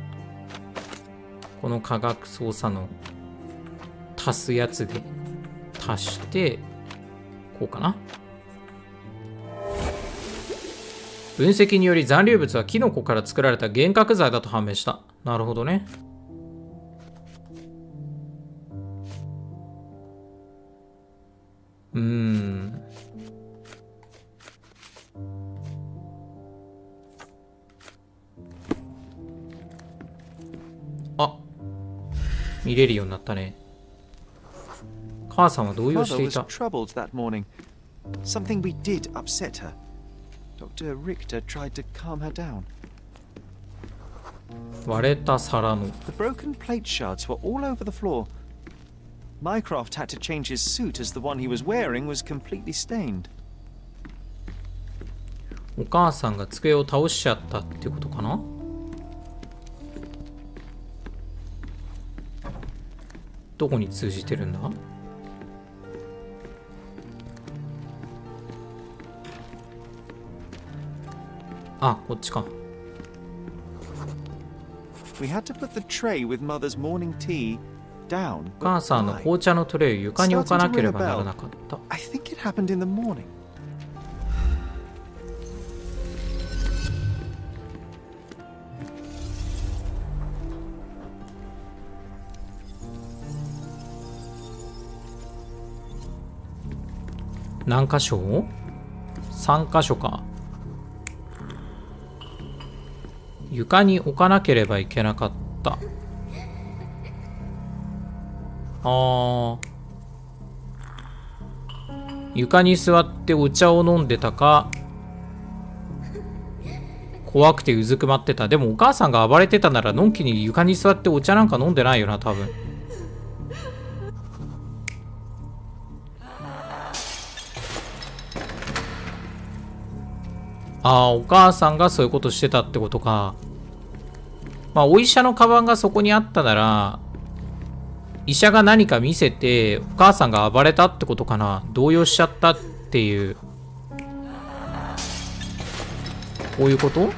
この化学操作の足すやつで足して、こうかな。分析により残留物はキノコから作られた幻覚剤だと判明した。なるほどね。あ、見れるようになったね。母さんは動揺していた。 troubled that morning. Something we did upset her. Dr. Richter tried to calm her down. 割れた皿の The broken plate shards were all over the floor. Mycroft had to change his suit as the one he was wearing was completely stained. お母さんが机を倒しちゃったってことかな。どこに通じてるんだ。あ、こっちか。We had to put the tray with Mother's morning tea down. お母さんの紅茶のトレイを床に置かなければならなかった。I think it happened in the morning. 何箇所 ?3 箇所か。床に置かなければいけなかった。床に座ってお茶を飲んでたか、怖くてうずくまってた。でもお母さんが暴れてたならのんきに床に座ってお茶なんか飲んでないよな、多分。お母さんがそういうことしてたってことか。まあ、お医者のカバンがそこにあったなら、医者が何か見せて、お母さんが暴れたってことかな。動揺しちゃったっていう。こういうこと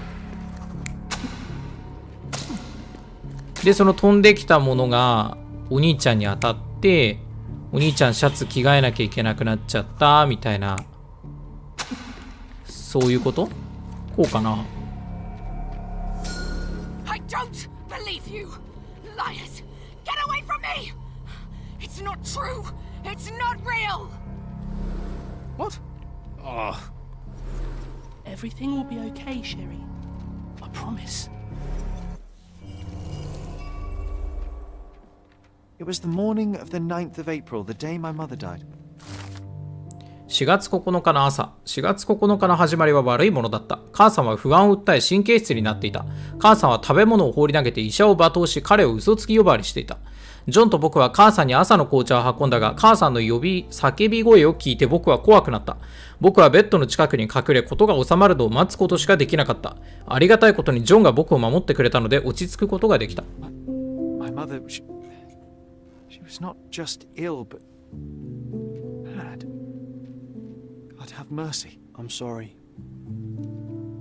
で、その飛んできたものが、お兄ちゃんに当たって、お兄ちゃんシャツ着替えなきゃいけなくなっちゃった、みたいな。そういうこと？こうかな。 I don't believe you, liars! Get away from me! It's not true. It's not real. What? Oh. Everything will be okay, Sherry. I promise. It was the morning of the 9th of April, the day my mother died. 4月9日の朝、4月9日の始まりは悪いものだった。母さんは不安を訴え神経質になっていた。母さんは食べ物を放り投げて医者を罵倒し、彼を嘘つき呼ばわりしていた。ジョンと僕は母さんに朝の紅茶を運んだが、母さんの叫び声を聞いて僕は怖くなった。僕はベッドの近くに隠れ、事が収まるのを待つことしかできなかった。ありがたいことにジョンが僕を守ってくれたので落ち着くことができた。My mother, she was not just ill, but had. God have mercy. I'm sorry.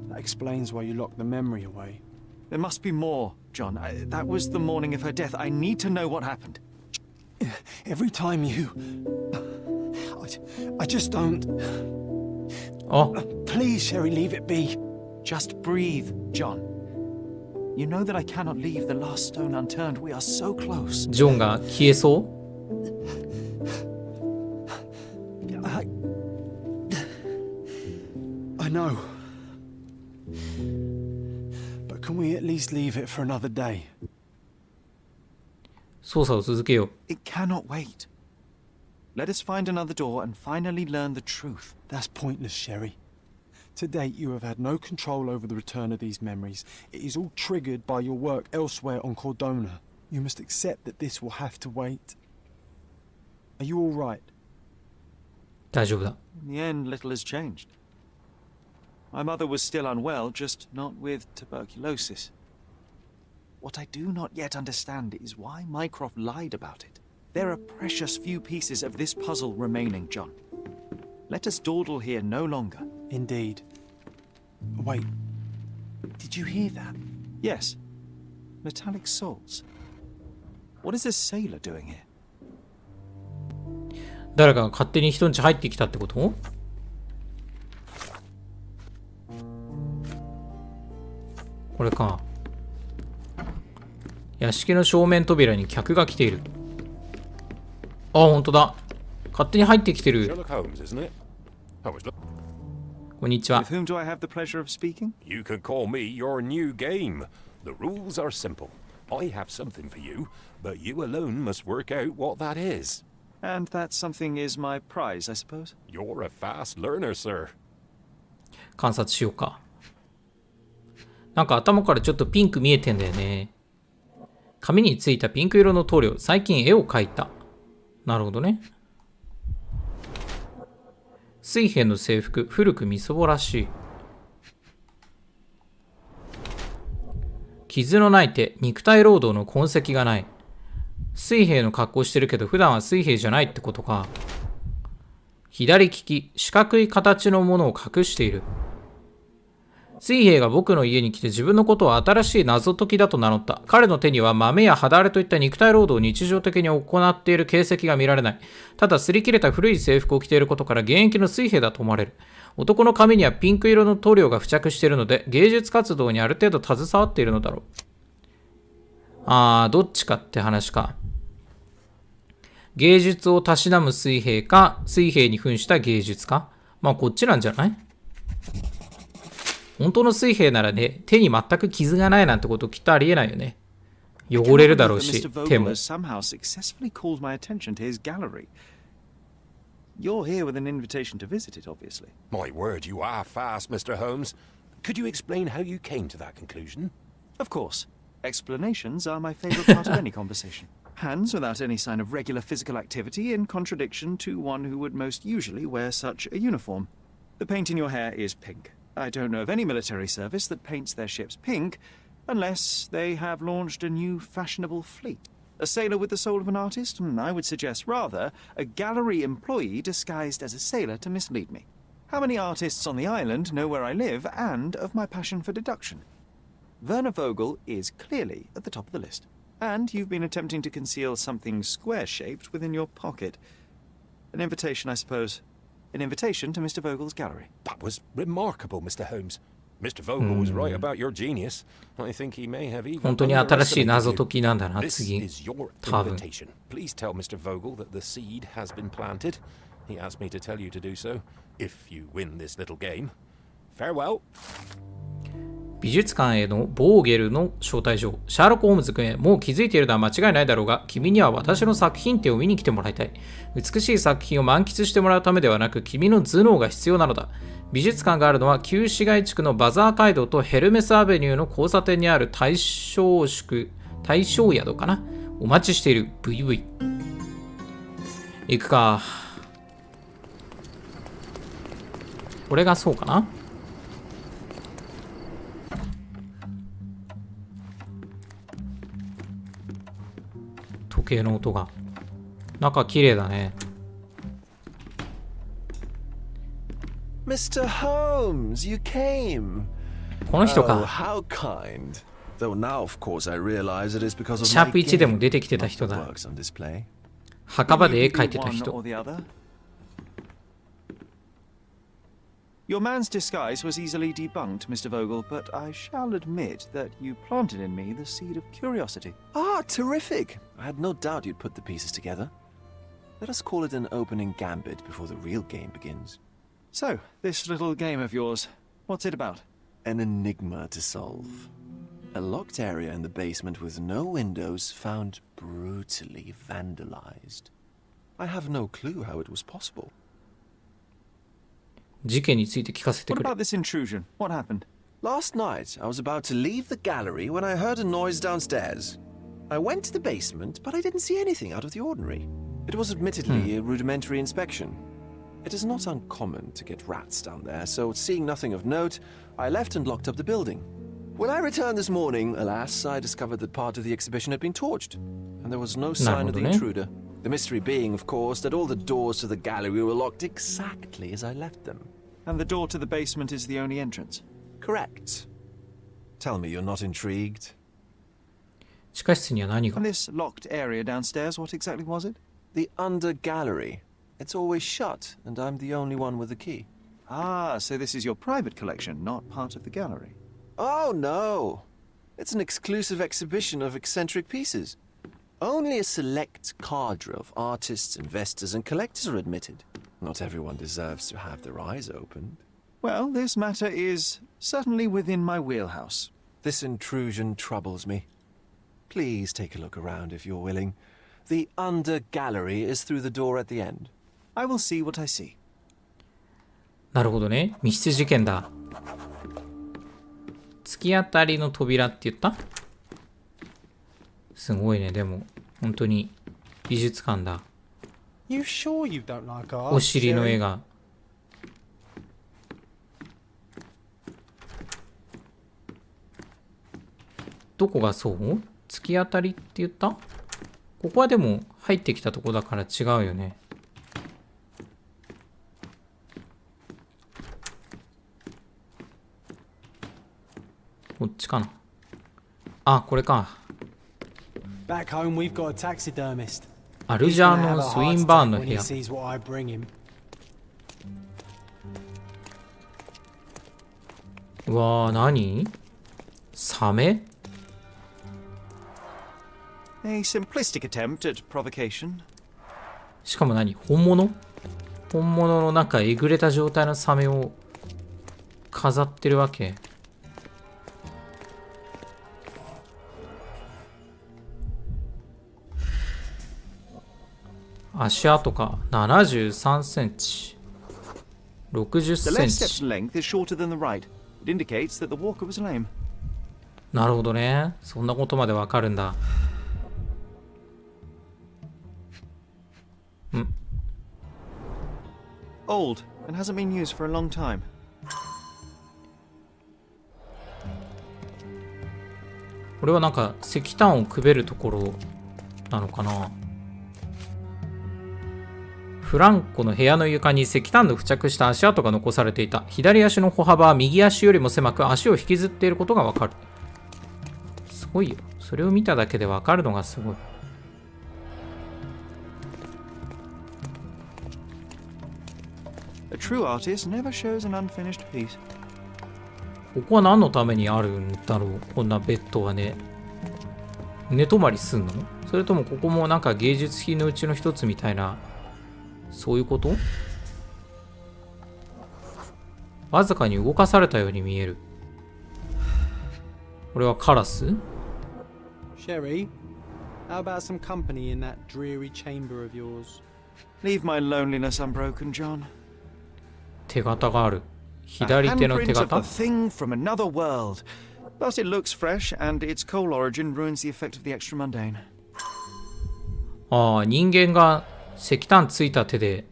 That explains why you locked the memory away. There must be more, John. That was the morning of her death. I need to know what happened. Every time you... I just don't... あ、 Please, Sherry, leave it be. Just breathe, John. You know that I cannot leave the last stone unturned. We are so close. ジョンが消えそう？ I know. But can we at least leave it for another day? 操作を続けよう。 It cannot wait. Let us find another door and finally learn the truth. That's pointless, Sherry. To date, you have had no control over the return of these memories. It is all triggered by your work elsewhere on Cordona. You must accept that this will have to wait. Are you all right? 大丈夫だ。 In the end, little has changed. My mother was still unwell, just not with tuberculosis. What I do not yet understand is why Mycroft lied about it. There are precious few pieces of this puzzle remaining, John. Let us dawdle here no longer. Indeed. Wait. Did you hear that? Yes. Metallic soles. What is this sailor doing here? 誰かが勝手に人ん家入ってきたってこと？これか。屋敷の正面扉に客が来ている。あ、本当だ。勝手に入ってきてる。 Sherlock Holmes, isn't it? Holmes, look. こんにちは。 With whom do I have the pleasure of speaking? You can call me your new game. The rules are simple. I have something for you, but you alone must work out what that is. And that something is my prize, I suppose? You're a fast learner, sir. 観察しようか。なんか頭からちょっとピンク見えてんだよね。紙についたピンク色の塗料。最近絵を描いた。なるほどね。水兵の制服、古くみそぼらしい。傷のない手、肉体労働の痕跡がない。水兵の格好してるけど、普段は水兵じゃないってことか。左利き、四角い形のものを隠している。水兵が僕の家に来て自分のことを新しい謎解きだと名乗った。彼の手には豆や肌荒れといった肉体労働を日常的に行っている形跡が見られない。ただ擦り切れた古い制服を着ていることから現役の水兵だと思われる。男の髪にはピンク色の塗料が付着しているので芸術活動にある程度携わっているのだろう。どっちかって話か。芸術をたしなむ水兵か、水兵に扮した芸術家。まあこっちなんじゃない？本当の水兵ならね、手に全く傷がないなんてこときっとありえないよね。汚れるだろうし、手も。You're here with an invitation to visit it, obviously. My word, you are fast, Mr. Holmes. Could you explain how you came to that conclusion? Of course. Explanations are my favorite part of any conversation. Hands without any sign of regular physical activity in contradiction to one who would most usually wear such a uniform. The paint in your hair is pink. I don't know of any military service that paints their ships pink unless they have launched a new fashionable fleet. A sailor with the soul of an artist? I would suggest rather a gallery employee disguised as a sailor to mislead me. How many artists on the island know where I live and of my passion for deduction? Werner Vogel is clearly at the top of the list. And you've been attempting to conceal something square-shaped within your pocket. An invitation, I suppose. An invitation to Mr. Vogel's gallery. That was remarkable, Mr. Holmes. Mr. Vogel was right about your genius. I think he may have even 本当に新しい謎解きなんだな、 This 次。 is your 多分。 invitation. Please tell Mr. Vogel that the seed has been planted. He asked me to tell you to do so if you win this little game. Farewell. 美術館へのボーゲルの招待状。シャーロック・ホームズ君へ、もう気づいているのは間違いないだろうが、君には私の作品展を見に来てもらいたい。美しい作品を満喫してもらうためではなく、君の頭脳が必要なのだ。美術館があるのは旧市街地区のバザー街道とヘルメスアベニューの交差点にある大正宿かな。お待ちしている。ブイブイ。行くか。これがそうかな。時計の音が。中綺麗だね。Mr. Holmes, you came. この人 Oh, か。 how kind. Though now, of course, I realize it is because of シャー my プ1でも game, 出てきてた not 人 the だ。 works on display. 墓場で絵描いてた One 人。 or the other? Your man's disguise was easily debunked, Mr. Vogel, but I shall admit that you planted in me the seed of curiosity. Ah, terrific! I had no doubt you'd put the pieces together. Let us call it an opening gambit before the real game begins. So, this little game of yours, what's it about? An enigma to solve. A locked area in the basement with no windows found brutally vandalized. I have no clue how it was possible. 事件について聞かせて What くれ。 about this intrusion? What happened? Last night, I was about to leave the gallery when I heard a noise downstairs. I went to the basement, but I didn't see anything out of the ordinary. It was admittedly a rudimentary inspection. It is not uncommon to get rats down there, so seeing nothing of note, I left and locked up the building. When I returned this morning, alas, I discovered that part of the exhibition had been torched, and there was no sign of the intruder. The mystery being, of course, that all the doors to the gallery were locked exactly as I left them. And the door to the basement is the only entrance? Correct. Tell me you're not intrigued. 地下室には何が And this locked area downstairs, what exactly was it? The under gallery. It's always shut, and I'm the only one with the key. Ah, so this is your private collection, not part of the gallery. Oh, no. It's an exclusive exhibition of eccentric pieces. Only a select cadre of artists, investors, and collectors are admitted. Not everyone deserves to have their eyes opened. Well, this matter is certainly within my wheelhouse. This intrusion troubles me. Please take a look around if you're willing. The under gallery is through the door at the end. I will see what I see. なるほどね。密室事件だ。突き当たりの扉って言った？すごいね。でも本当に美術館だ。You sure you don't like art? お尻の絵が。どこがそう？突き当たりって言った？ここはでも入ってきたとこだから違うよね。こっちかな。あ、これか。Back home, we've got a taxidermist. アルジャーノン・スウィンバーンの部屋。 He sees what I bring him. うわー、何？サメ？ A simplistic attempt at provocation. しかも何？本物？本物のなんかえぐれた状態のサメを飾ってるわけ。足跡か73センチ。60 The セ left ン step's チ。 length is shorter than the right. It indicates that the walker was lame. なるほどね。そんなことまでわかるんだ。Old and hasn't been used for a long time. これはなんか石炭をくべるところなのかな。フランコの部屋の床に石炭の付着した足跡が残されていた。左足の歩幅は右足よりも狭く、足を引きずっていることがわかる。すごいよ。それを見ただけでわかるのがすごい。A true artist never shows an unfinished piece. ここは何のためにあるんだろう、こんなベッドはね。寝泊まりすんの？それともここもなんか芸術品のうちの一つみたいな、そういうこと？わずかに動かされたように見える。これはカラス？ Sherry, how about some company in that dreary chamber of yours? Leave my loneliness unbroken, John. 手形がある。左手の手 handprint of 形 a thing from another world. But it looks fresh, and its cold origin ruins the effect of the extra mundane. ああ、人間が石炭ついた手で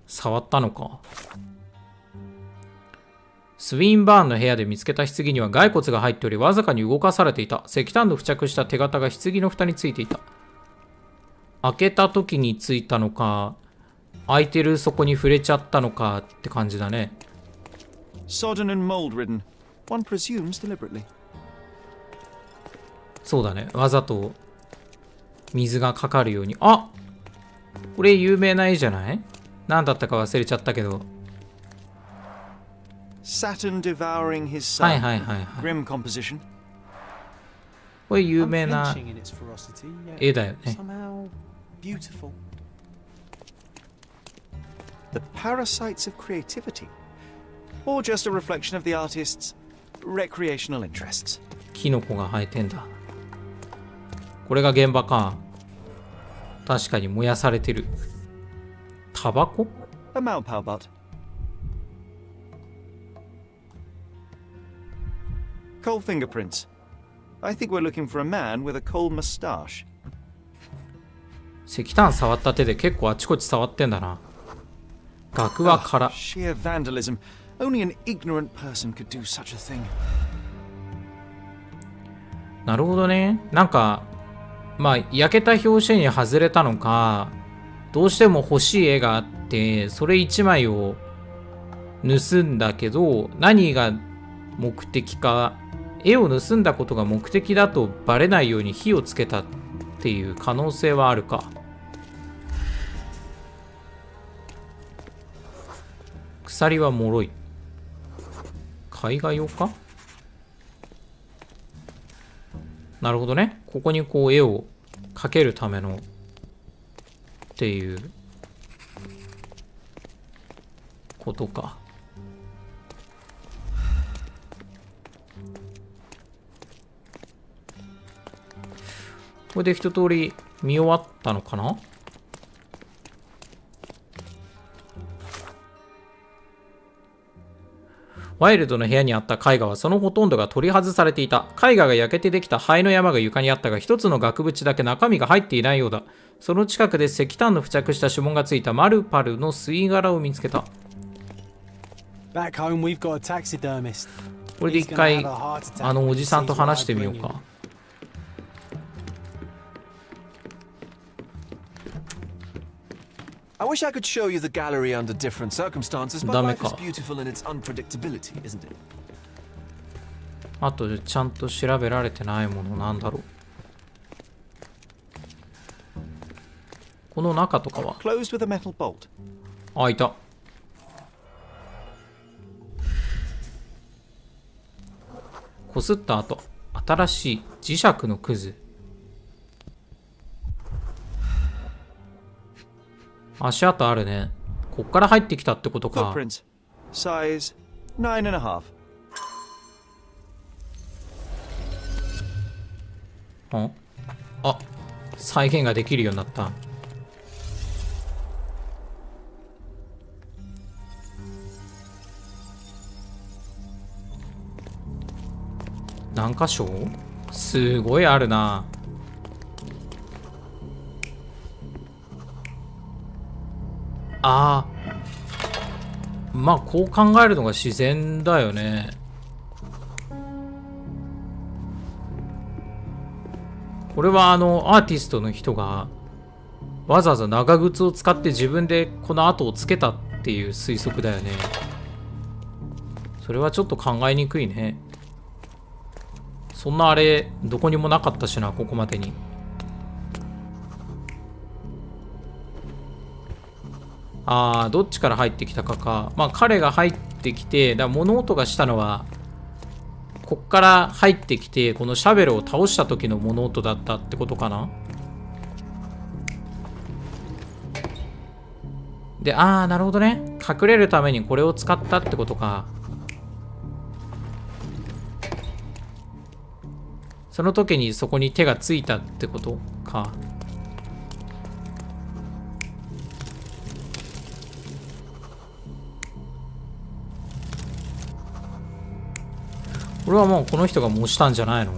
触ったのか。スウィンバーンの部屋で見つけた棺には骸骨が入っており、わずかに動かされていた。石炭の付着した手形が棺の蓋についていた。開けた時についたのか、開いてる底に触れちゃったのかって感じだね。Sodden and mold-ridden. One presumes deliberately. そうだね。わざと水がかかるように。あ、これ有名な絵じゃない？何だったか忘れちゃったけど。Saturn devouring his はい sun. はいはいはい。 Grim composition. これ有名な Unflinching in its ferocity, yet 絵だよね。 somehow beautiful. The parasites of creativity. Or just a reflection of the artist's recreational interests. キノコが生えてんだ。これが現場か。確かに燃やされてる。タバコ？ A Malpalbot. Coal fingerprints. I think we're looking for a man with a coal mustache. 石炭触った手で結構あちこち触ってんだな。額は空。 Sheer vandalism. Only an ignorant person could do such a thing. なるほどね。なんか、まあ、焼けた表紙に外れたのか、どうしても欲しい絵があって、それ1枚を盗んだけど、何が目的か、絵を盗んだことが目的だとバレないように火をつけたっていう可能性はあるか。鎖は脆い。絵画用か？なるほどね。ここにこう絵を描けるためのっていうことか。これで一通り見終わったのかな？ワイルドの部屋にあった絵画はそのほとんどが取り外されていた。絵画が焼けてできた灰の山が床にあったが、一つの額縁だけ中身が入っていないようだ。その近くで石炭の付着した指紋がついたマルパルの吸い殻を見つけた。Back home, we've got a taxidermist. これで一回あのおじさんと話してみようか。I wish I could show you the gallery under different circumstances, but ダメ life か。 is beautiful in its unpredictability, isn't it? あとちゃんと調べられてないものなんだろう。この中とかは。 Closed with a metal bolt. あ、いた。こすった後、新しい磁石のくず。足跡あるね。こっから入ってきたってことか。 Footprints. Size 9.5. あ、再現ができるようになった。何箇所？すごいあるな。ああ、まあこう考えるのが自然だよね。これはアーティストの人がわざわざ長靴を使って自分でこの跡をつけたっていう推測だよね。それはちょっと考えにくいね。そんなあれどこにもなかったしな、ここまでに。ああ、どっちから入ってきたかか。まあ彼が入ってきて、だから物音がしたのはこっから入ってきて、このシャベルを倒した時の物音だったってことかな。で、ああ、なるほどね。隠れるためにこれを使ったってことか。その時にそこに手がついたってことか。これはもうこの人が模したんじゃないの？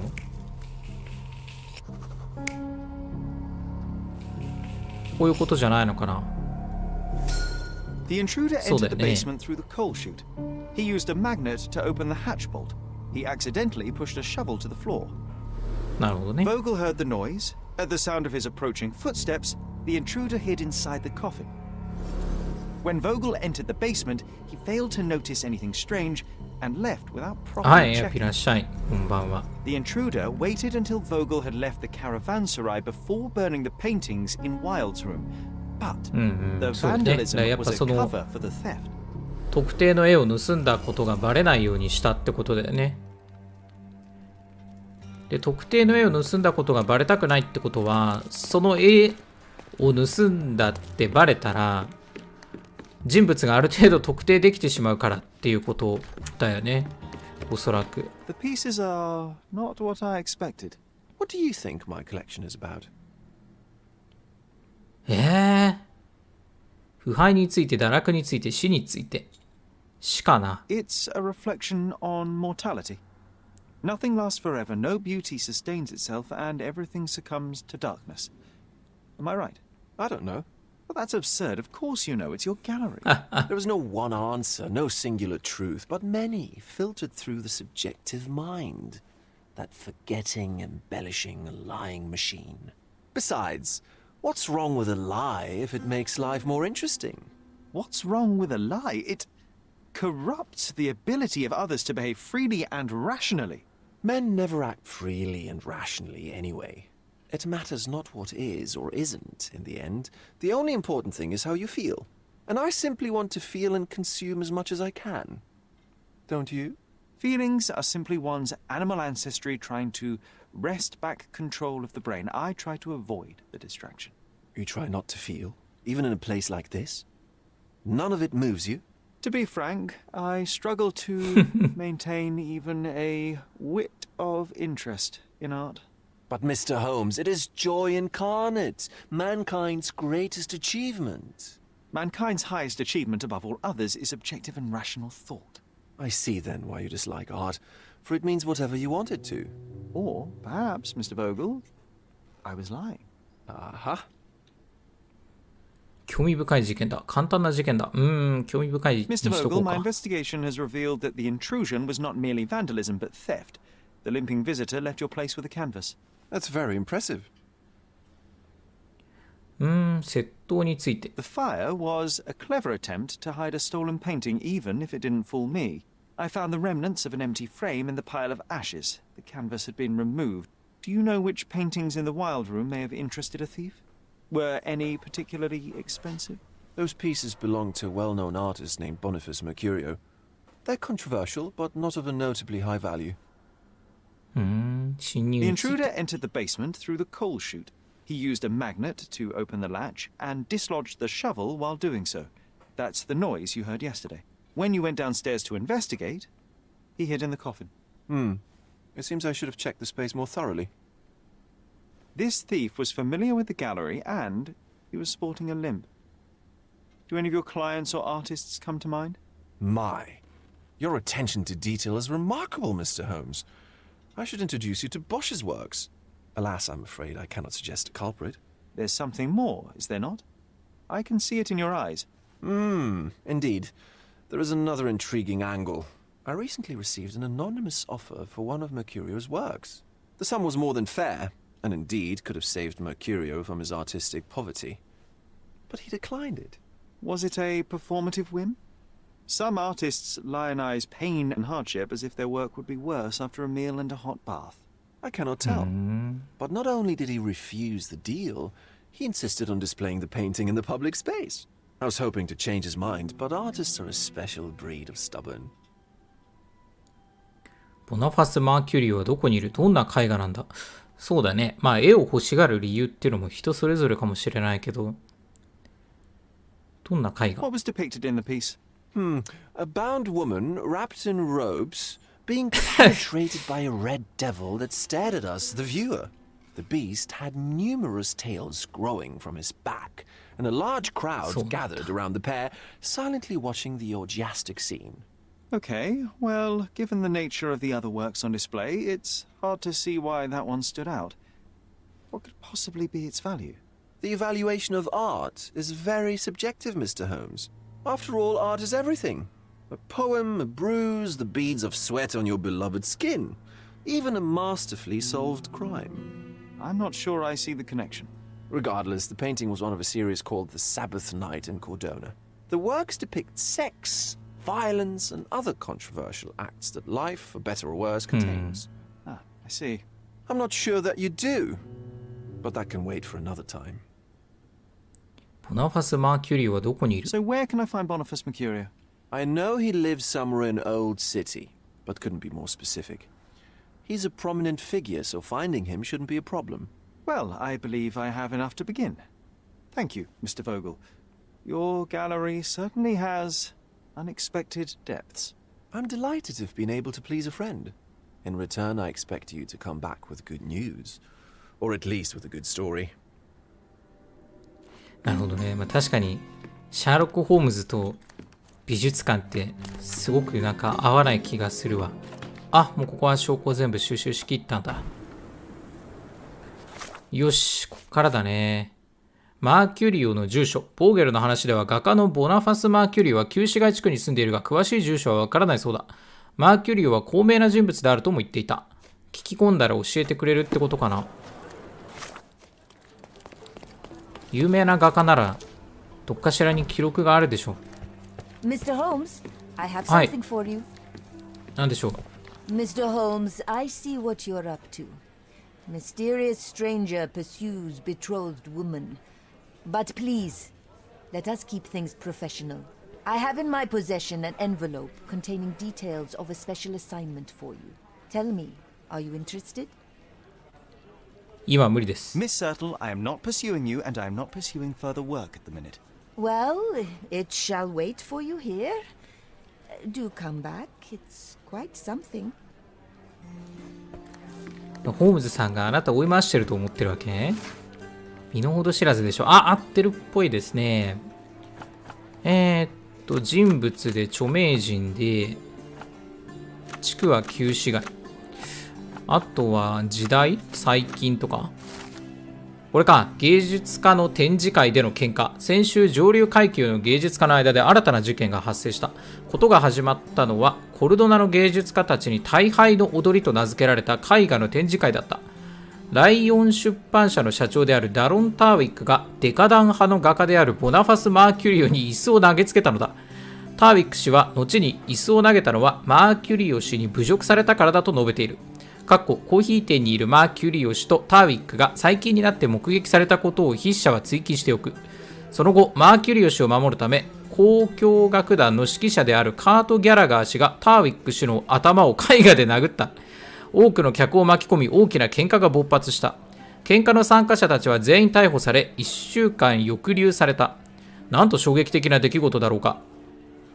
こういうことじゃないのかな。 The intruder entered the basement through the coal chute. He used a magnet to open the hatch bolt. He accidentally pushed a shovel to the floor. なるほどね。 Vogel heard the noise. At the sound of his approaching footsteps, the intruder hid inside the coffin. When Vogel entered the basement, he failed to notice anything strange and left without は properly い、い checking. らっしゃい。こんばんは。 The intruder waited until Vogel had left the caravanserai before burning the paintings in Wild's room. But the そうね。だからや vandalism っぱ was a その cover for the theft. 特定の絵を盗んだことがバレないようにしたってことだよね。で、特定の絵を盗んだことがバレたくないってことは、その絵を盗んだってバレたら、人物がある程度特定できてしまうからっていうことだよね。おそらく。The pieces are not what I expected. What do you think my collection is about? 腐敗について、堕落について、死について。死かな。 It's a reflection on mortality. Nothing lasts forever, no beauty sustains itself, and everything succumbs to darkness. Am I right? I don't know. Well, that's absurd. Of course you know. It's your gallery. There is no one answer, no singular truth, but many filtered through the subjective mind. That forgetting, embellishing, lying machine. Besides, what's wrong with a lie if it makes life more interesting? What's wrong with a lie? It corrupts the ability of others to behave freely and rationally. Men never act freely and rationally anyway. It matters not what is or isn't in the end. The only important thing is how you feel. And I simply want to feel and consume as much as I can. Don't you? Feelings are simply one's animal ancestry trying to wrest back control of the brain. I try to avoid the distraction. You try not to feel, even in a place like this? None of it moves you? To be frank, I struggle to maintain even a whit of interest in art. But Mr. Holmes, it is joy incarnate, mankind's greatest achievement. Mankind's highest achievement above all others is objective and rational thought. I see then why you dislike art, for it means whatever you want it to. Or perhaps, Mr. Vogel, I was lying. Aha. 興味深い事件だ。簡単な事件だ。興味深いにし Mr. とこ Vogel, う my か。 investigation has revealed that the intrusion was not merely vandalism but theft. The limping visitor left your place with a canvas. That's very impressive. 窃盗について。 The fire was a clever attempt to hide a stolen painting, even if it didn't fool me. I found the remnants of an empty frame in the pile of ashes. The canvas had been removed. Do you know which paintings in the Wild Room may have interested a thief? Were any particularly expensive? Those pieces belong to a well-known artist named Boniface Mercurio. They're controversial, but not of a notably high value. 侵入 The につい intruder て。 entered the basement through the coal chute. He used a magnet to open the latch and dislodged the shovel while doing so. That's the noise you heard yesterday. When you went downstairs to investigate, he hid in the coffin. It seems I should have checked the space more thoroughly. This thief was familiar with the gallery and he was sporting a limp. Do any of your clients or artists come to mind? My, your attention to detail is remarkable, Mr. Holmes. I should introduce you to Bosch's works. Alas, I'm afraid I cannot suggest a culprit. There's something more, is there not? I can see it in your eyes. Indeed. There is another intriguing angle. I recently received an anonymous offer for one of Mercurio's works. The sum was more than fair, and indeed could have saved Mercurio from his artistic poverty. But he declined it. Was it a performative whim? Some artists lionize pain and hardship as if their work would be worse after a meal and a hot bath. I cannot tell. But not only did he refuse the deal, he insisted on displaying the painting in the public space. I was hoping to change his mind, but artists are a special breed of stubborn. ボナファス・マーキュリーはどこにいる？どんな絵画なんだ？そうだね。まあ、絵を欲しがる理由っていうのも人それぞれかもしれないけど、どんな絵画？ What was depicted in the piece? A bound woman wrapped in robes being penetrated by a red devil that stared at us, the viewer. The beast had numerous tails growing from his back, and a large crowd gathered around the pair, silently watching the orgiastic scene. Okay, well, given the nature of the other works on display, it's hard to see why that one stood out. What could possibly be its value? The evaluation of art is very subjective, Mr. Holmes. After all, art is everything. A poem, a bruise, the beads of sweat on your beloved skin. Even a masterfully solved crime. I'm not sure I see the connection. Regardless, the painting was one of a series called The Sabbath Night in Cordona. The works depict sex, violence, and other controversial acts that life, for better or worse, contains. I see. I'm not sure that you do, but that can wait for another time. ボナファス・マーキュリーはどこにいる？ So where can I find Boniface Mercurio? I know he lives somewhere in Old City, but couldn't be more specific. He's a prominent figure, so finding him shouldn't be a problem. Well, I believe I have enough to begin. Thank you, Mr. Vogel. Your gallery certainly has unexpected depths. I'm delighted to have been able to please a friend. In return, I expect you to come back with good news. Or at least with a good story. なるほどね。まあ確かに、シャーロック・ホームズと美術館ってすごくなんか合わない気がするわ。あ、もうここは証拠を全部収集しきったんだ。よし、ここからだね。マーキュリオの住所。ボーゲルの話では画家のボナファス・マーキュリオは旧市街地区に住んでいるが詳しい住所はわからないそうだ。マーキュリオは高名な人物であるとも言っていた。聞き込んだら教えてくれるってことかな。有名な画家ならどっかしらに記録があるでしょう。 Mr. Holmes, I have something for you. なんでしょう。 Mr. Holmes, I see what you're up to. Mysterious stranger pursues betrothed woman. But please, let us keep things professional. I have in my possession an envelope containing details of a special assignment for you. Tell me, are you interested? 今は無理です。 Miss Sertle, I am not pursuing you, and I am not pursuing further work at the minute. Well, it shall wait for you here. Do come back. It's quite something. ホームズさんがあなたを追い回してると思ってるわけ？身の程知らずでしょ。あ、合ってるっぽいですね。人物で著名人で、地区は旧市街。あとは時代？最近とか。これか、芸術家の展示会での喧嘩。先週、上流階級の芸術家の間で新たな事件が発生した。ことが始まったのは、コルドナの芸術家たちに大敗の踊りと名付けられた絵画の展示会だった。ライオン出版社の社長であるダロン・ターウィックがデカダン派の画家であるボナファス・マーキュリオに椅子を投げつけたのだ。ターウィック氏は後に椅子を投げたのはマーキュリオ氏に侮辱されたからだと述べている。コーヒー店にいるマーキュリオ氏とターウィックが最近になって目撃されたことを筆者は追記しておく。その後、マーキュリオ氏を守るため、交響楽団の指揮者であるカート・ギャラガー氏がターウィック氏の頭を絵画で殴った。多くの客を巻き込み大きな喧嘩が勃発した。喧嘩の参加者たちは全員逮捕され、1週間抑留された。なんと衝撃的な出来事だろうか。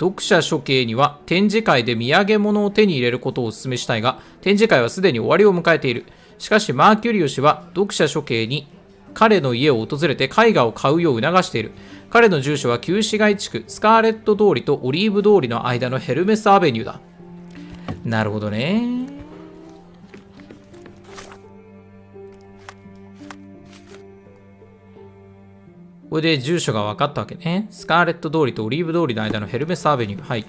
読者処刑には展示会で土産物を手に入れることをお勧めしたいが、展示会はすでに終わりを迎えている。しかしマーキュリオ氏は読者処刑に彼の家を訪れて絵画を買うよう促している。彼の住所は旧市街地区スカーレット通りとオリーブ通りの間のヘルメスアベニューだ。なるほどね。これで住所が分かったわけね。スカーレット通りとオリーブ通りの間のヘルメスアベニュー。はい。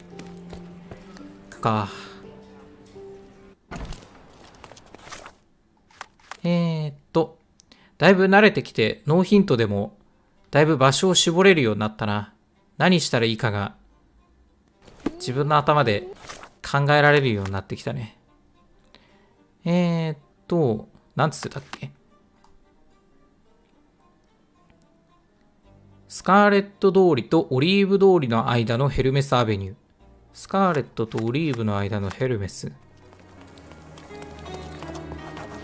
だいぶ慣れてきて、ノーヒントでも、だいぶ場所を絞れるようになったな。何したらいいかが、自分の頭で考えられるようになってきたね。なんつってたっけ？スカーレット通りとオリーブ通りの間のヘルメスアベニュー。スカーレットとオリーブの間のヘルメス。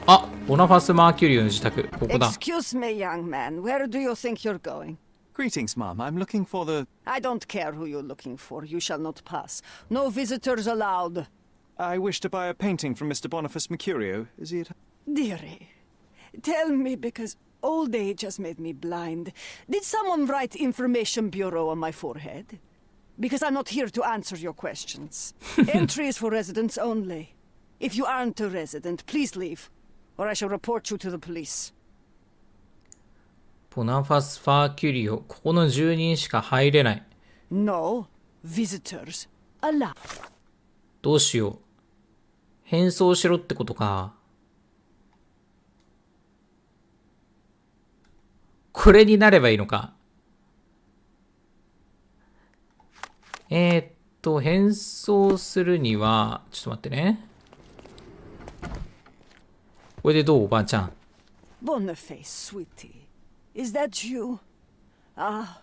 あ、ボナファス・マーキュリオの自宅。ここだ。Excuse me, young man. Where do you think you're going? Greetings, ma'am. I'm looking for the... I don't care who you're looking for. You shall not pass. No visitors allowed. I wish to buy a painting from Mr. Boniface Mercurio. Is he at... Dearie, tell me, because old age has made me blind. Did someone write Information Bureau on my forehead? Because I'm not here to answer your questions. Entry is for residents only. If you aren't a resident, please leave, or I shall report you to the police. ボナファス・ファーキュリオ、ここの住人しか入れない。No visitors allowed. どうしよう。変装しろってことか。これになればいいのか。変装するには、ちょっと待ってね。これでどうおばあちゃん。Boniface, sweetie. Is that you? Ah.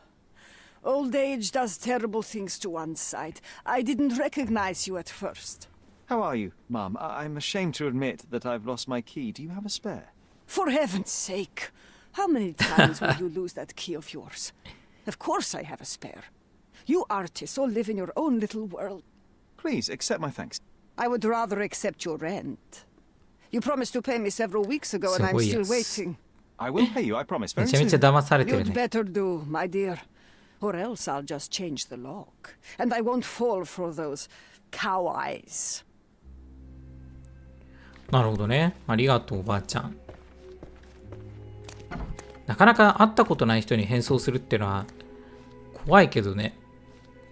Old age does terrible things to one's sight. I didn't recognize you at first. How are you, Mum? I'm ashamed to admit that I've lost my key. Do you have a spare? For heaven's sake, how many times will you lose that key of yours? Of course I have a spare. You artists all live in your own little world. Please, accept my thanks. I would rather accept your rent. You promised to pay me several weeks ago and I'm still waiting. I will pay you, I promise, め very ちゃめちゃ soon. 騙されてる You'd ね。 better do, my dear. Or else I'll just change the lock. And I won't fall for those cow eyes. なるほどね。ありがとう、おばあちゃん。なかなか会ったことない人に変装するっていうのは怖いけどね。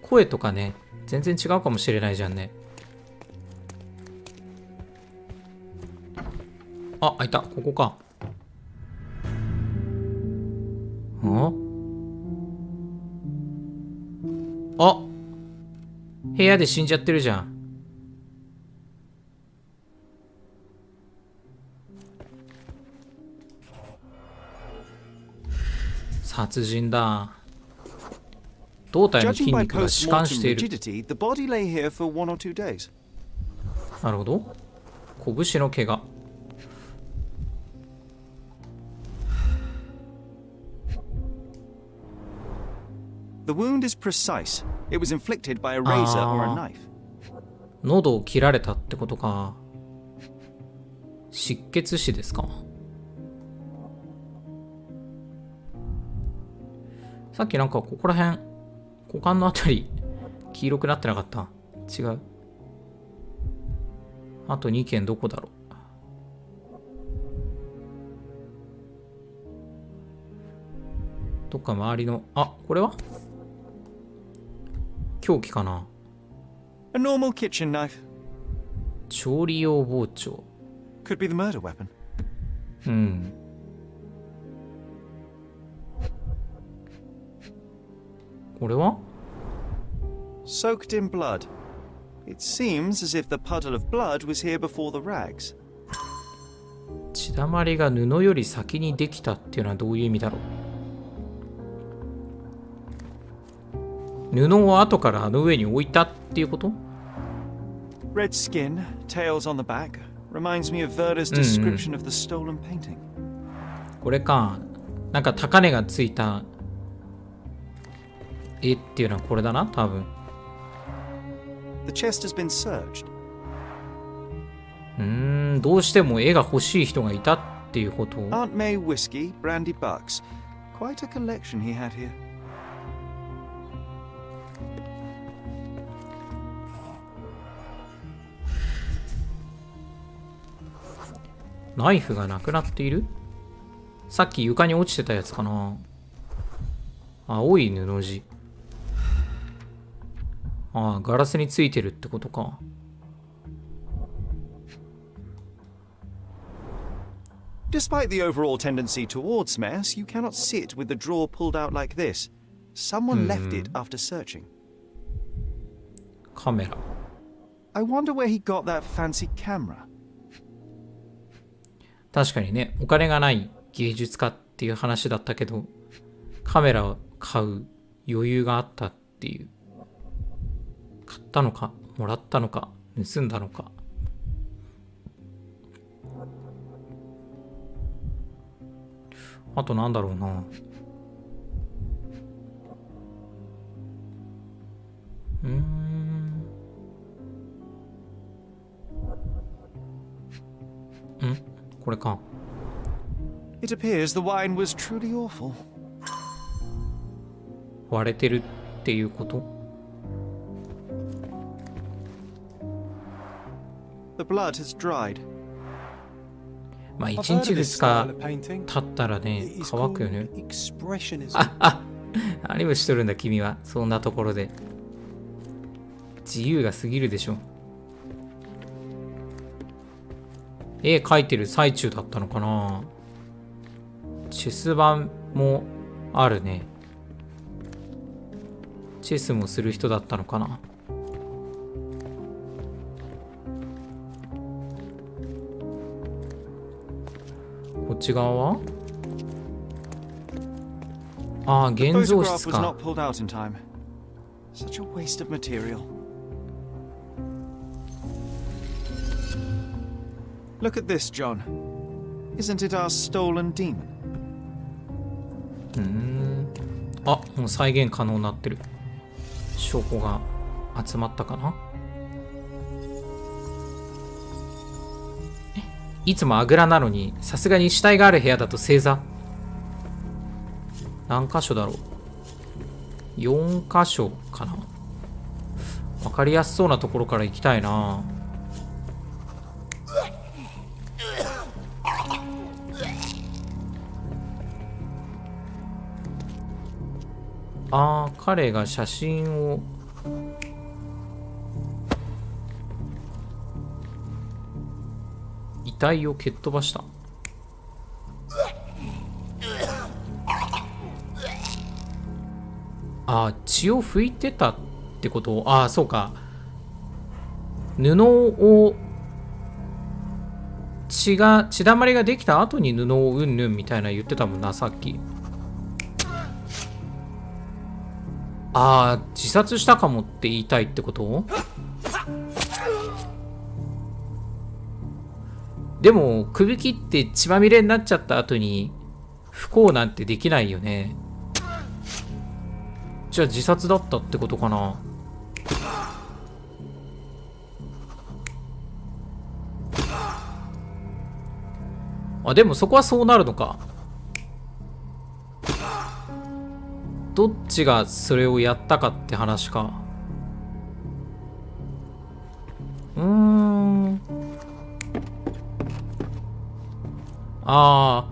声とかね、全然違うかもしれないじゃんね。あ、開いた。ここか。あ、部屋で死んじゃってるじゃん。殺人だ。胴体の筋 Judging by 肉が弛緩し post-mortem ている。 rigidity, the body lay here for 1 or 2 days. なるほど。拳の怪我。The wound is precise. It was inflicted by a razor or a knife. 喉を切られたってことか。失血死ですか。さっきなんかここら辺、股間のあたり黄色くなってなかった？違う。あと2件どこだろう。どっか周りの、あ、これは凶器かな。 A normal kitchen knife. 調理用包丁。 Could be the murder weapon. うん。これは Soaked in blood. It seems as if the puddle of blood was here before the rags. 血だまりが布より先にできたっていうのはどういう意味だろう。布を後からあの上に置いたっていうこと？ Red skin, tails on the back. Reminds me of Verda's description of the stolen painting. これか。なんか高値がついた絵っていうのはこれだな、多分。The chest has been searched. どうしても絵が欲しい人がいたっていうこと。 Aunt May whiskey, brandy bucks. Quite a collection he had here. ナイフがなくなっている？さっき床に落ちてたやつかな。青い布地。ああ、ガラスについてるってことか。Despite the overall tendency towards mess, you cannot sit with the drawer pulled out like this. Someone left it after searching. カメラ。 I wonder where he got that fancy camera. 確かにね、お金がない芸術家っていう話だったけど、カメラを買う余裕があったっていう。買ったのか、もらったのか、盗んだのか。あとなんだろうな。これか。 It appears the wine was truly awful. 割れてるっていうこと？ The blood has dried. まあ I've 1 heard 日 of this 2 style 日 of painting. 経ったらね、 It's 乾くよ called ね。 expressionism. 何をしとるんだ君は。そんなところで。自由が過ぎるでしょ。絵描いてる最中だったのかな。チェス盤もあるね。チェスもする人だったのかな。こっち側はああ、 The 現像 photograph 室 was か。 not pulled out in time. Such a waste of material. Look at this, John. Isn't it our stolen demon? あ、もう再現可能になってる。証拠が集まったかな。いつもあぐらなのに、さすがに死体がある部屋だと正座。何箇所だろう。4箇所かな。わかりやすそうなところから行きたいな。ああ、彼が写真を遺体を蹴っ飛ばした。ああ、血を拭いてたってこと。ああ、そうか。布を血だまりができた後に布をうんぬんみたいな言ってたもんな、さっき。ああ、自殺したかもって言いたいってこと？でも首切って血まみれになっちゃった後に不幸なんてできないよね。じゃあ自殺だったってことかな。あ、でもそこはそうなるのか。どっちがそれをやったかって話か。ああ、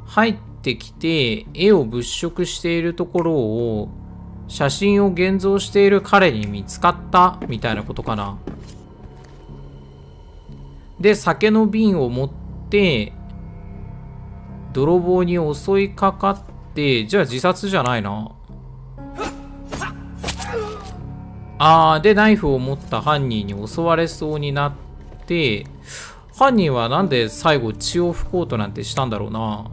入ってきて絵を物色しているところを写真を現像している彼に見つかったみたいなことかな。で、酒の瓶を持って泥棒に襲いかかって、じゃあ自殺じゃないな。あー、でナイフを持った犯人に襲われそうになって、犯人はなんで最後血を拭こうとなんてしたんだろうな。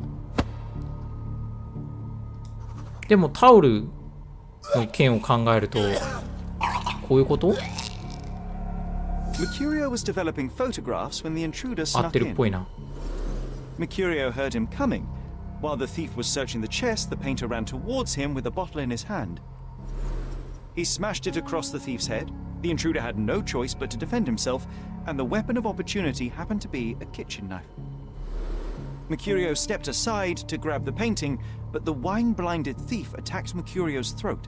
でもタオルの件を考えるとこういうこと？ Mercurio was developing photographs when the intruder 合っ snuck てるっ in. ぽいな。Mercurio heard him coming. While the thief was searching the chest, the painter ran towards him with a bottle in his hand. He smashed it across the thief's head. The intruder had no choice but to defend himself, and the weapon of opportunity happened to be a kitchen knife. Mercurio stepped aside to grab the painting, but the wine-blinded thief attacked Mercurio's throat.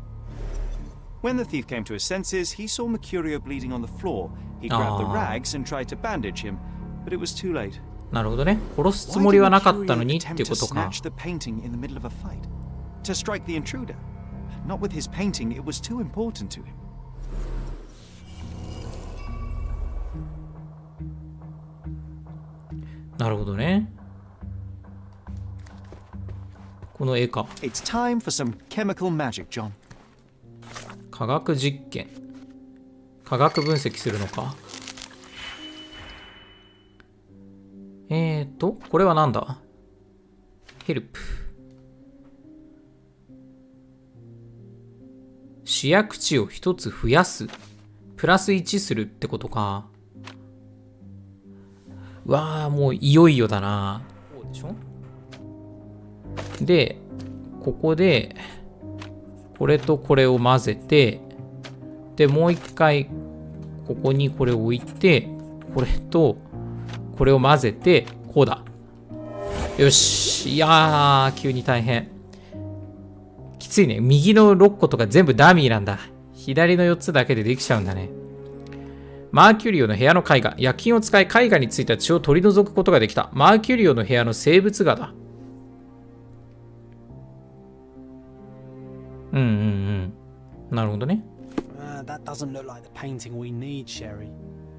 When the thief came to his senses, he saw Mercurio bleeding on the floor. He grabbed the rags and tried to bandage him, but it was too late. なるほどね。殺すつもりはなかったのにってことか。 Why did Mercurio attempt to snatch the painting in the middle of a fight? To strike the intruder? Not with his painting, it was too important to him. なるほどね。この絵か。 It's time for some chemical magic, John. 科学実験。科学分析するのか。これはなんだ？ヘルプ。試薬値を一つ増やす。プラス1するってことか。うわあ、もういよいよだな。こうでしょ？で、ここで、これとこれを混ぜて、で、もう一回、ここにこれを置いて、これと、これを混ぜて、こうだ。よし。いやー、急に大変。きついね。右の6個とか全部ダミーなんだ。左の4つだけでできちゃうんだね。マーキュリオの部屋の絵画。薬品を使い絵画についた血を取り除くことができた。マーキュリオの部屋の生物画だ。なるほどね。That doesn't look like the painting we need, Sherry.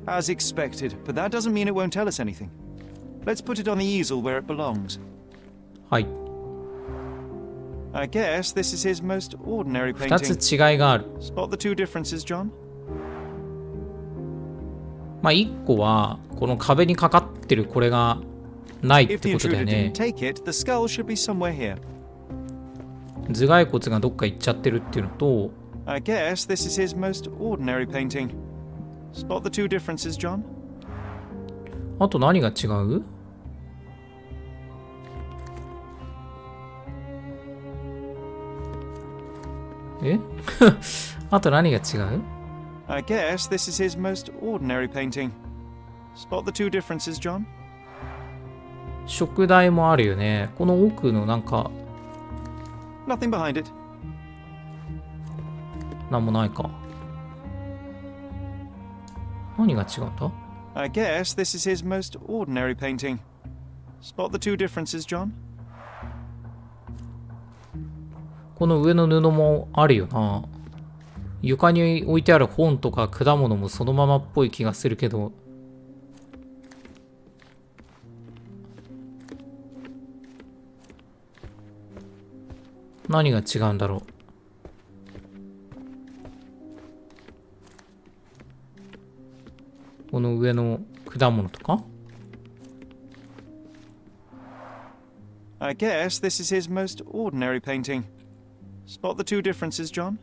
As expected, but that doesn't mean it won't tell us anything. Let's put it on the easel where it belongs. はい。 I guess this is his most ordinary 2 painting. つ違いがある。 Spot the two differences, John? まあ1個はこの壁にかかってるこれがないっ If て the ことだよ intruder ね didn't。take it, the skull should be somewhere here. 頭蓋骨がどっか行っちゃってるっていうのと、 I guess this is his most ordinary painting. Spot the two differences, John? あと何が違う？えあと何が違う？ I guess this is his most ordinary painting. Spot the two differences, John? 食台もあるよね。この奥のなんか Nothing behind it. なんもないか。何が違うんだ？ I guess this is his most ordinary painting. Spot the two differences, John? この上の布もあるよな。床に置いてある本とか果物もそのままっぽい気がするけど。何が違うんだろう。この上の果物とか？ I guess this is his most ordinary painting. Spot the two differences, John?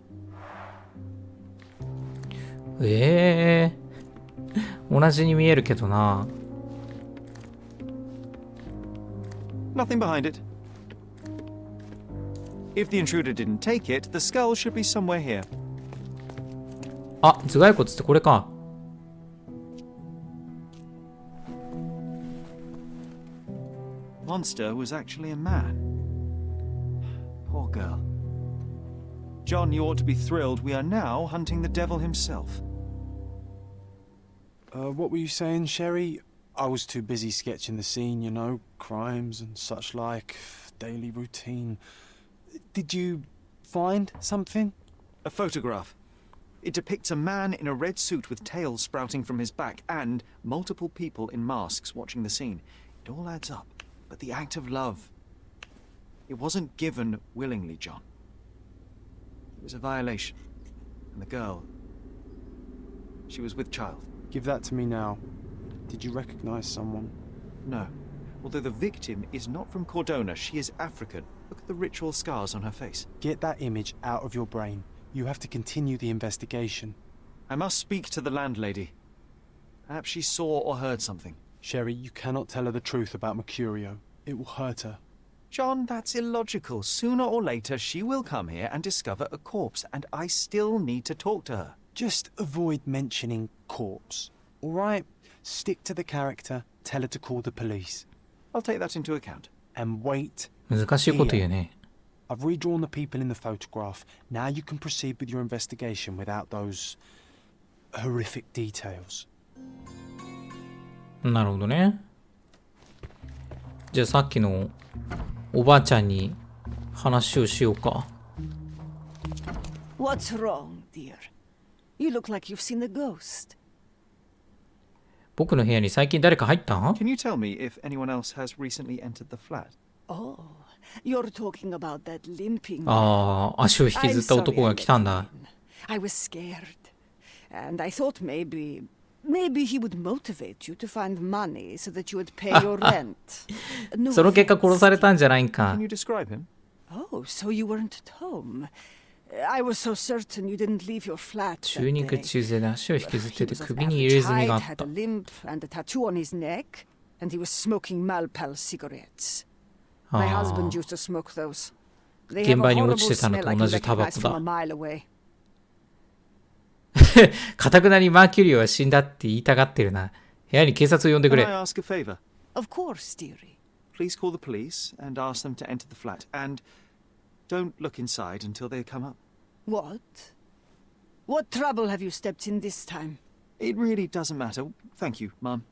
同じに見えるけどな。 Nothing behind it. If the intruder didn't take it, the skull should be somewhere here. あ、頭蓋骨ってこれか。Monster was actually a man. Poor girl. John, you ought to be thrilled. We are now hunting the devil himself. What were you saying, Sherry? I was too busy sketching the scene, you know, crimes and such like, daily routine. Did you find something? A photograph. It depicts a man in a red suit with tails sprouting from his back and multiple people in masks watching the scene. It all adds up. But the act of love, it wasn't given willingly, John. It was a violation. And the girl, she was with child. Give that to me now. Did you recognize someone? No. Although the victim is not from Cordona, she is African. Look at the ritual scars on her face. Get that image out of your brain. You have to continue the investigation. I must speak to the landlady. Perhaps she saw or heard something. Sherry, you cannot tell her the truth about Mercurio. It will hurt her. John, that's illogical. Sooner or later, she will come here and discover a corpse, and I still need to talk to her. Just avoid mentioning corpse, all right? Stick to the character. Tell her to call the police. I'll take that into account. And wait. 難しいこと言うね。 I've redrawn the people in the photograph. Now you can proceed with your investigation without those horrific details. なるほどね。じゃあさっきのおばあちゃんに話をしようか。 What's wrong, dear? You look like you've seen a ghost. 僕の部屋に最近誰か入ったん？ Can you tell me if anyone else has recently entered the flat? Oh, you're talking about that limping. ああ、足を引きずった男が来たんだ。I was scared. And I thought maybe he would motivate you to find money so that you would pay your rent. No その結果 offense. 殺されたんじゃないんか Can。you describe him? Oh, so you weren't at home. I was so certain you didn't leave your flat. 中肉 that day. 中背で足を引きずって He て was of 首に入れ average 墨があ height, っ had た a。limp and a tattoo on his neck, and he was smoking Malpal cigarettes. My あ husband ー used to smoke those. They 現 have 場 a に horrible 落ちてたの smell と I 同 can じタバ recognize コ from a だ。 mile away. かたくなにマーキュリオは死んだって言いたがってるな。部屋に警察を呼んでく Can れ。 I ask a favor? Of course, dearie. Please call the police and ask them to enter the flat. And don't look inside until they come up. What? What trouble have you stepped in this time? It really doesn't matter. Thank you, Mum.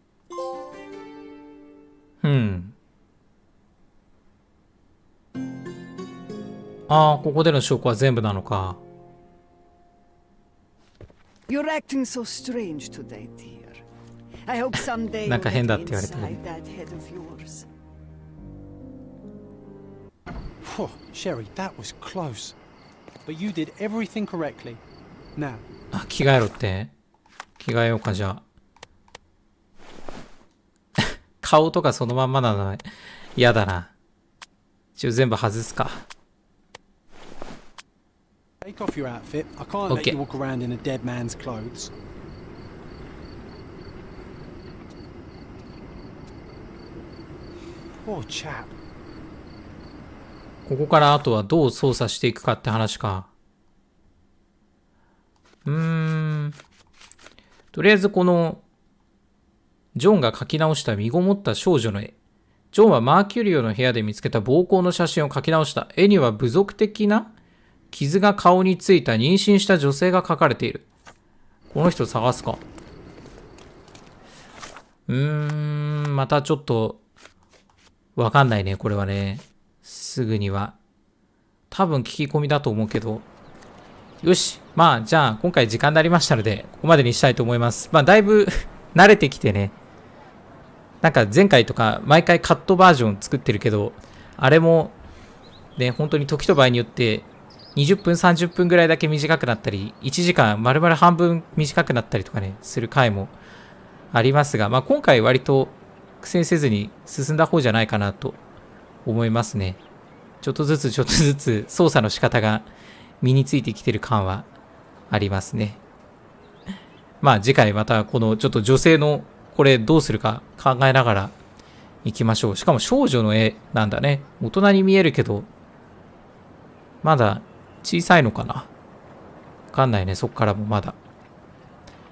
ああ、ここでの証拠は全部なのか。 You're acting so strange today, dear. I hope someday なんか you'll 変だ get って言われた inside ね。 that head of yours. Phew, Sherry, that was close. But you did everything correctly. Now, あ、着替えろって。着替えようか、じゃあ。顔とかそのまんまなの嫌だな。一応全部外すか。Take off your outfit. I can't let Okay. you walk around in a dead man's clothes. Poor chap. ここからあとはどう操作していくかって話か。とりあえずこの、ジョンが描き直した身ごもった少女の絵。ジョンはマーキュリオの部屋で見つけた暴行の写真を描き直した。絵には部族的な傷が顔についた妊娠した女性が描かれている。この人探すか。またちょっと、わかんないね、これはね。すぐには。多分聞き込みだと思うけど。よし。まあ、じゃあ、今回時間になりましたので、ここまでにしたいと思います。まあ、だいぶ慣れてきてね。なんか前回とか、毎回カットバージョン作ってるけど、あれも、ね、本当に時と場合によって、20分、30分ぐらいだけ短くなったり、1時間丸々半分短くなったりとかね、する回もありますが、まあ、今回割と苦戦せずに進んだ方じゃないかなと思いますね。ちょっとずつ操作の仕方が身についてきてる感はありますね。まあ次回またこのちょっと女性のこれどうするか考えながら行きましょう。しかも少女の絵なんだね。大人に見えるけど、まだ小さいのかな。わかんないね。そっからもまだ。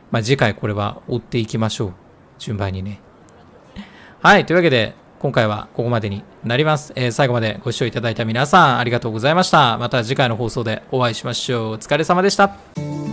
まあ次回これは追っていきましょう。順番にね。はい。というわけで、今回はここまでになります。最後までご視聴いただいた皆さんありがとうございました。また次回の放送でお会いしましょう。お疲れ様でした。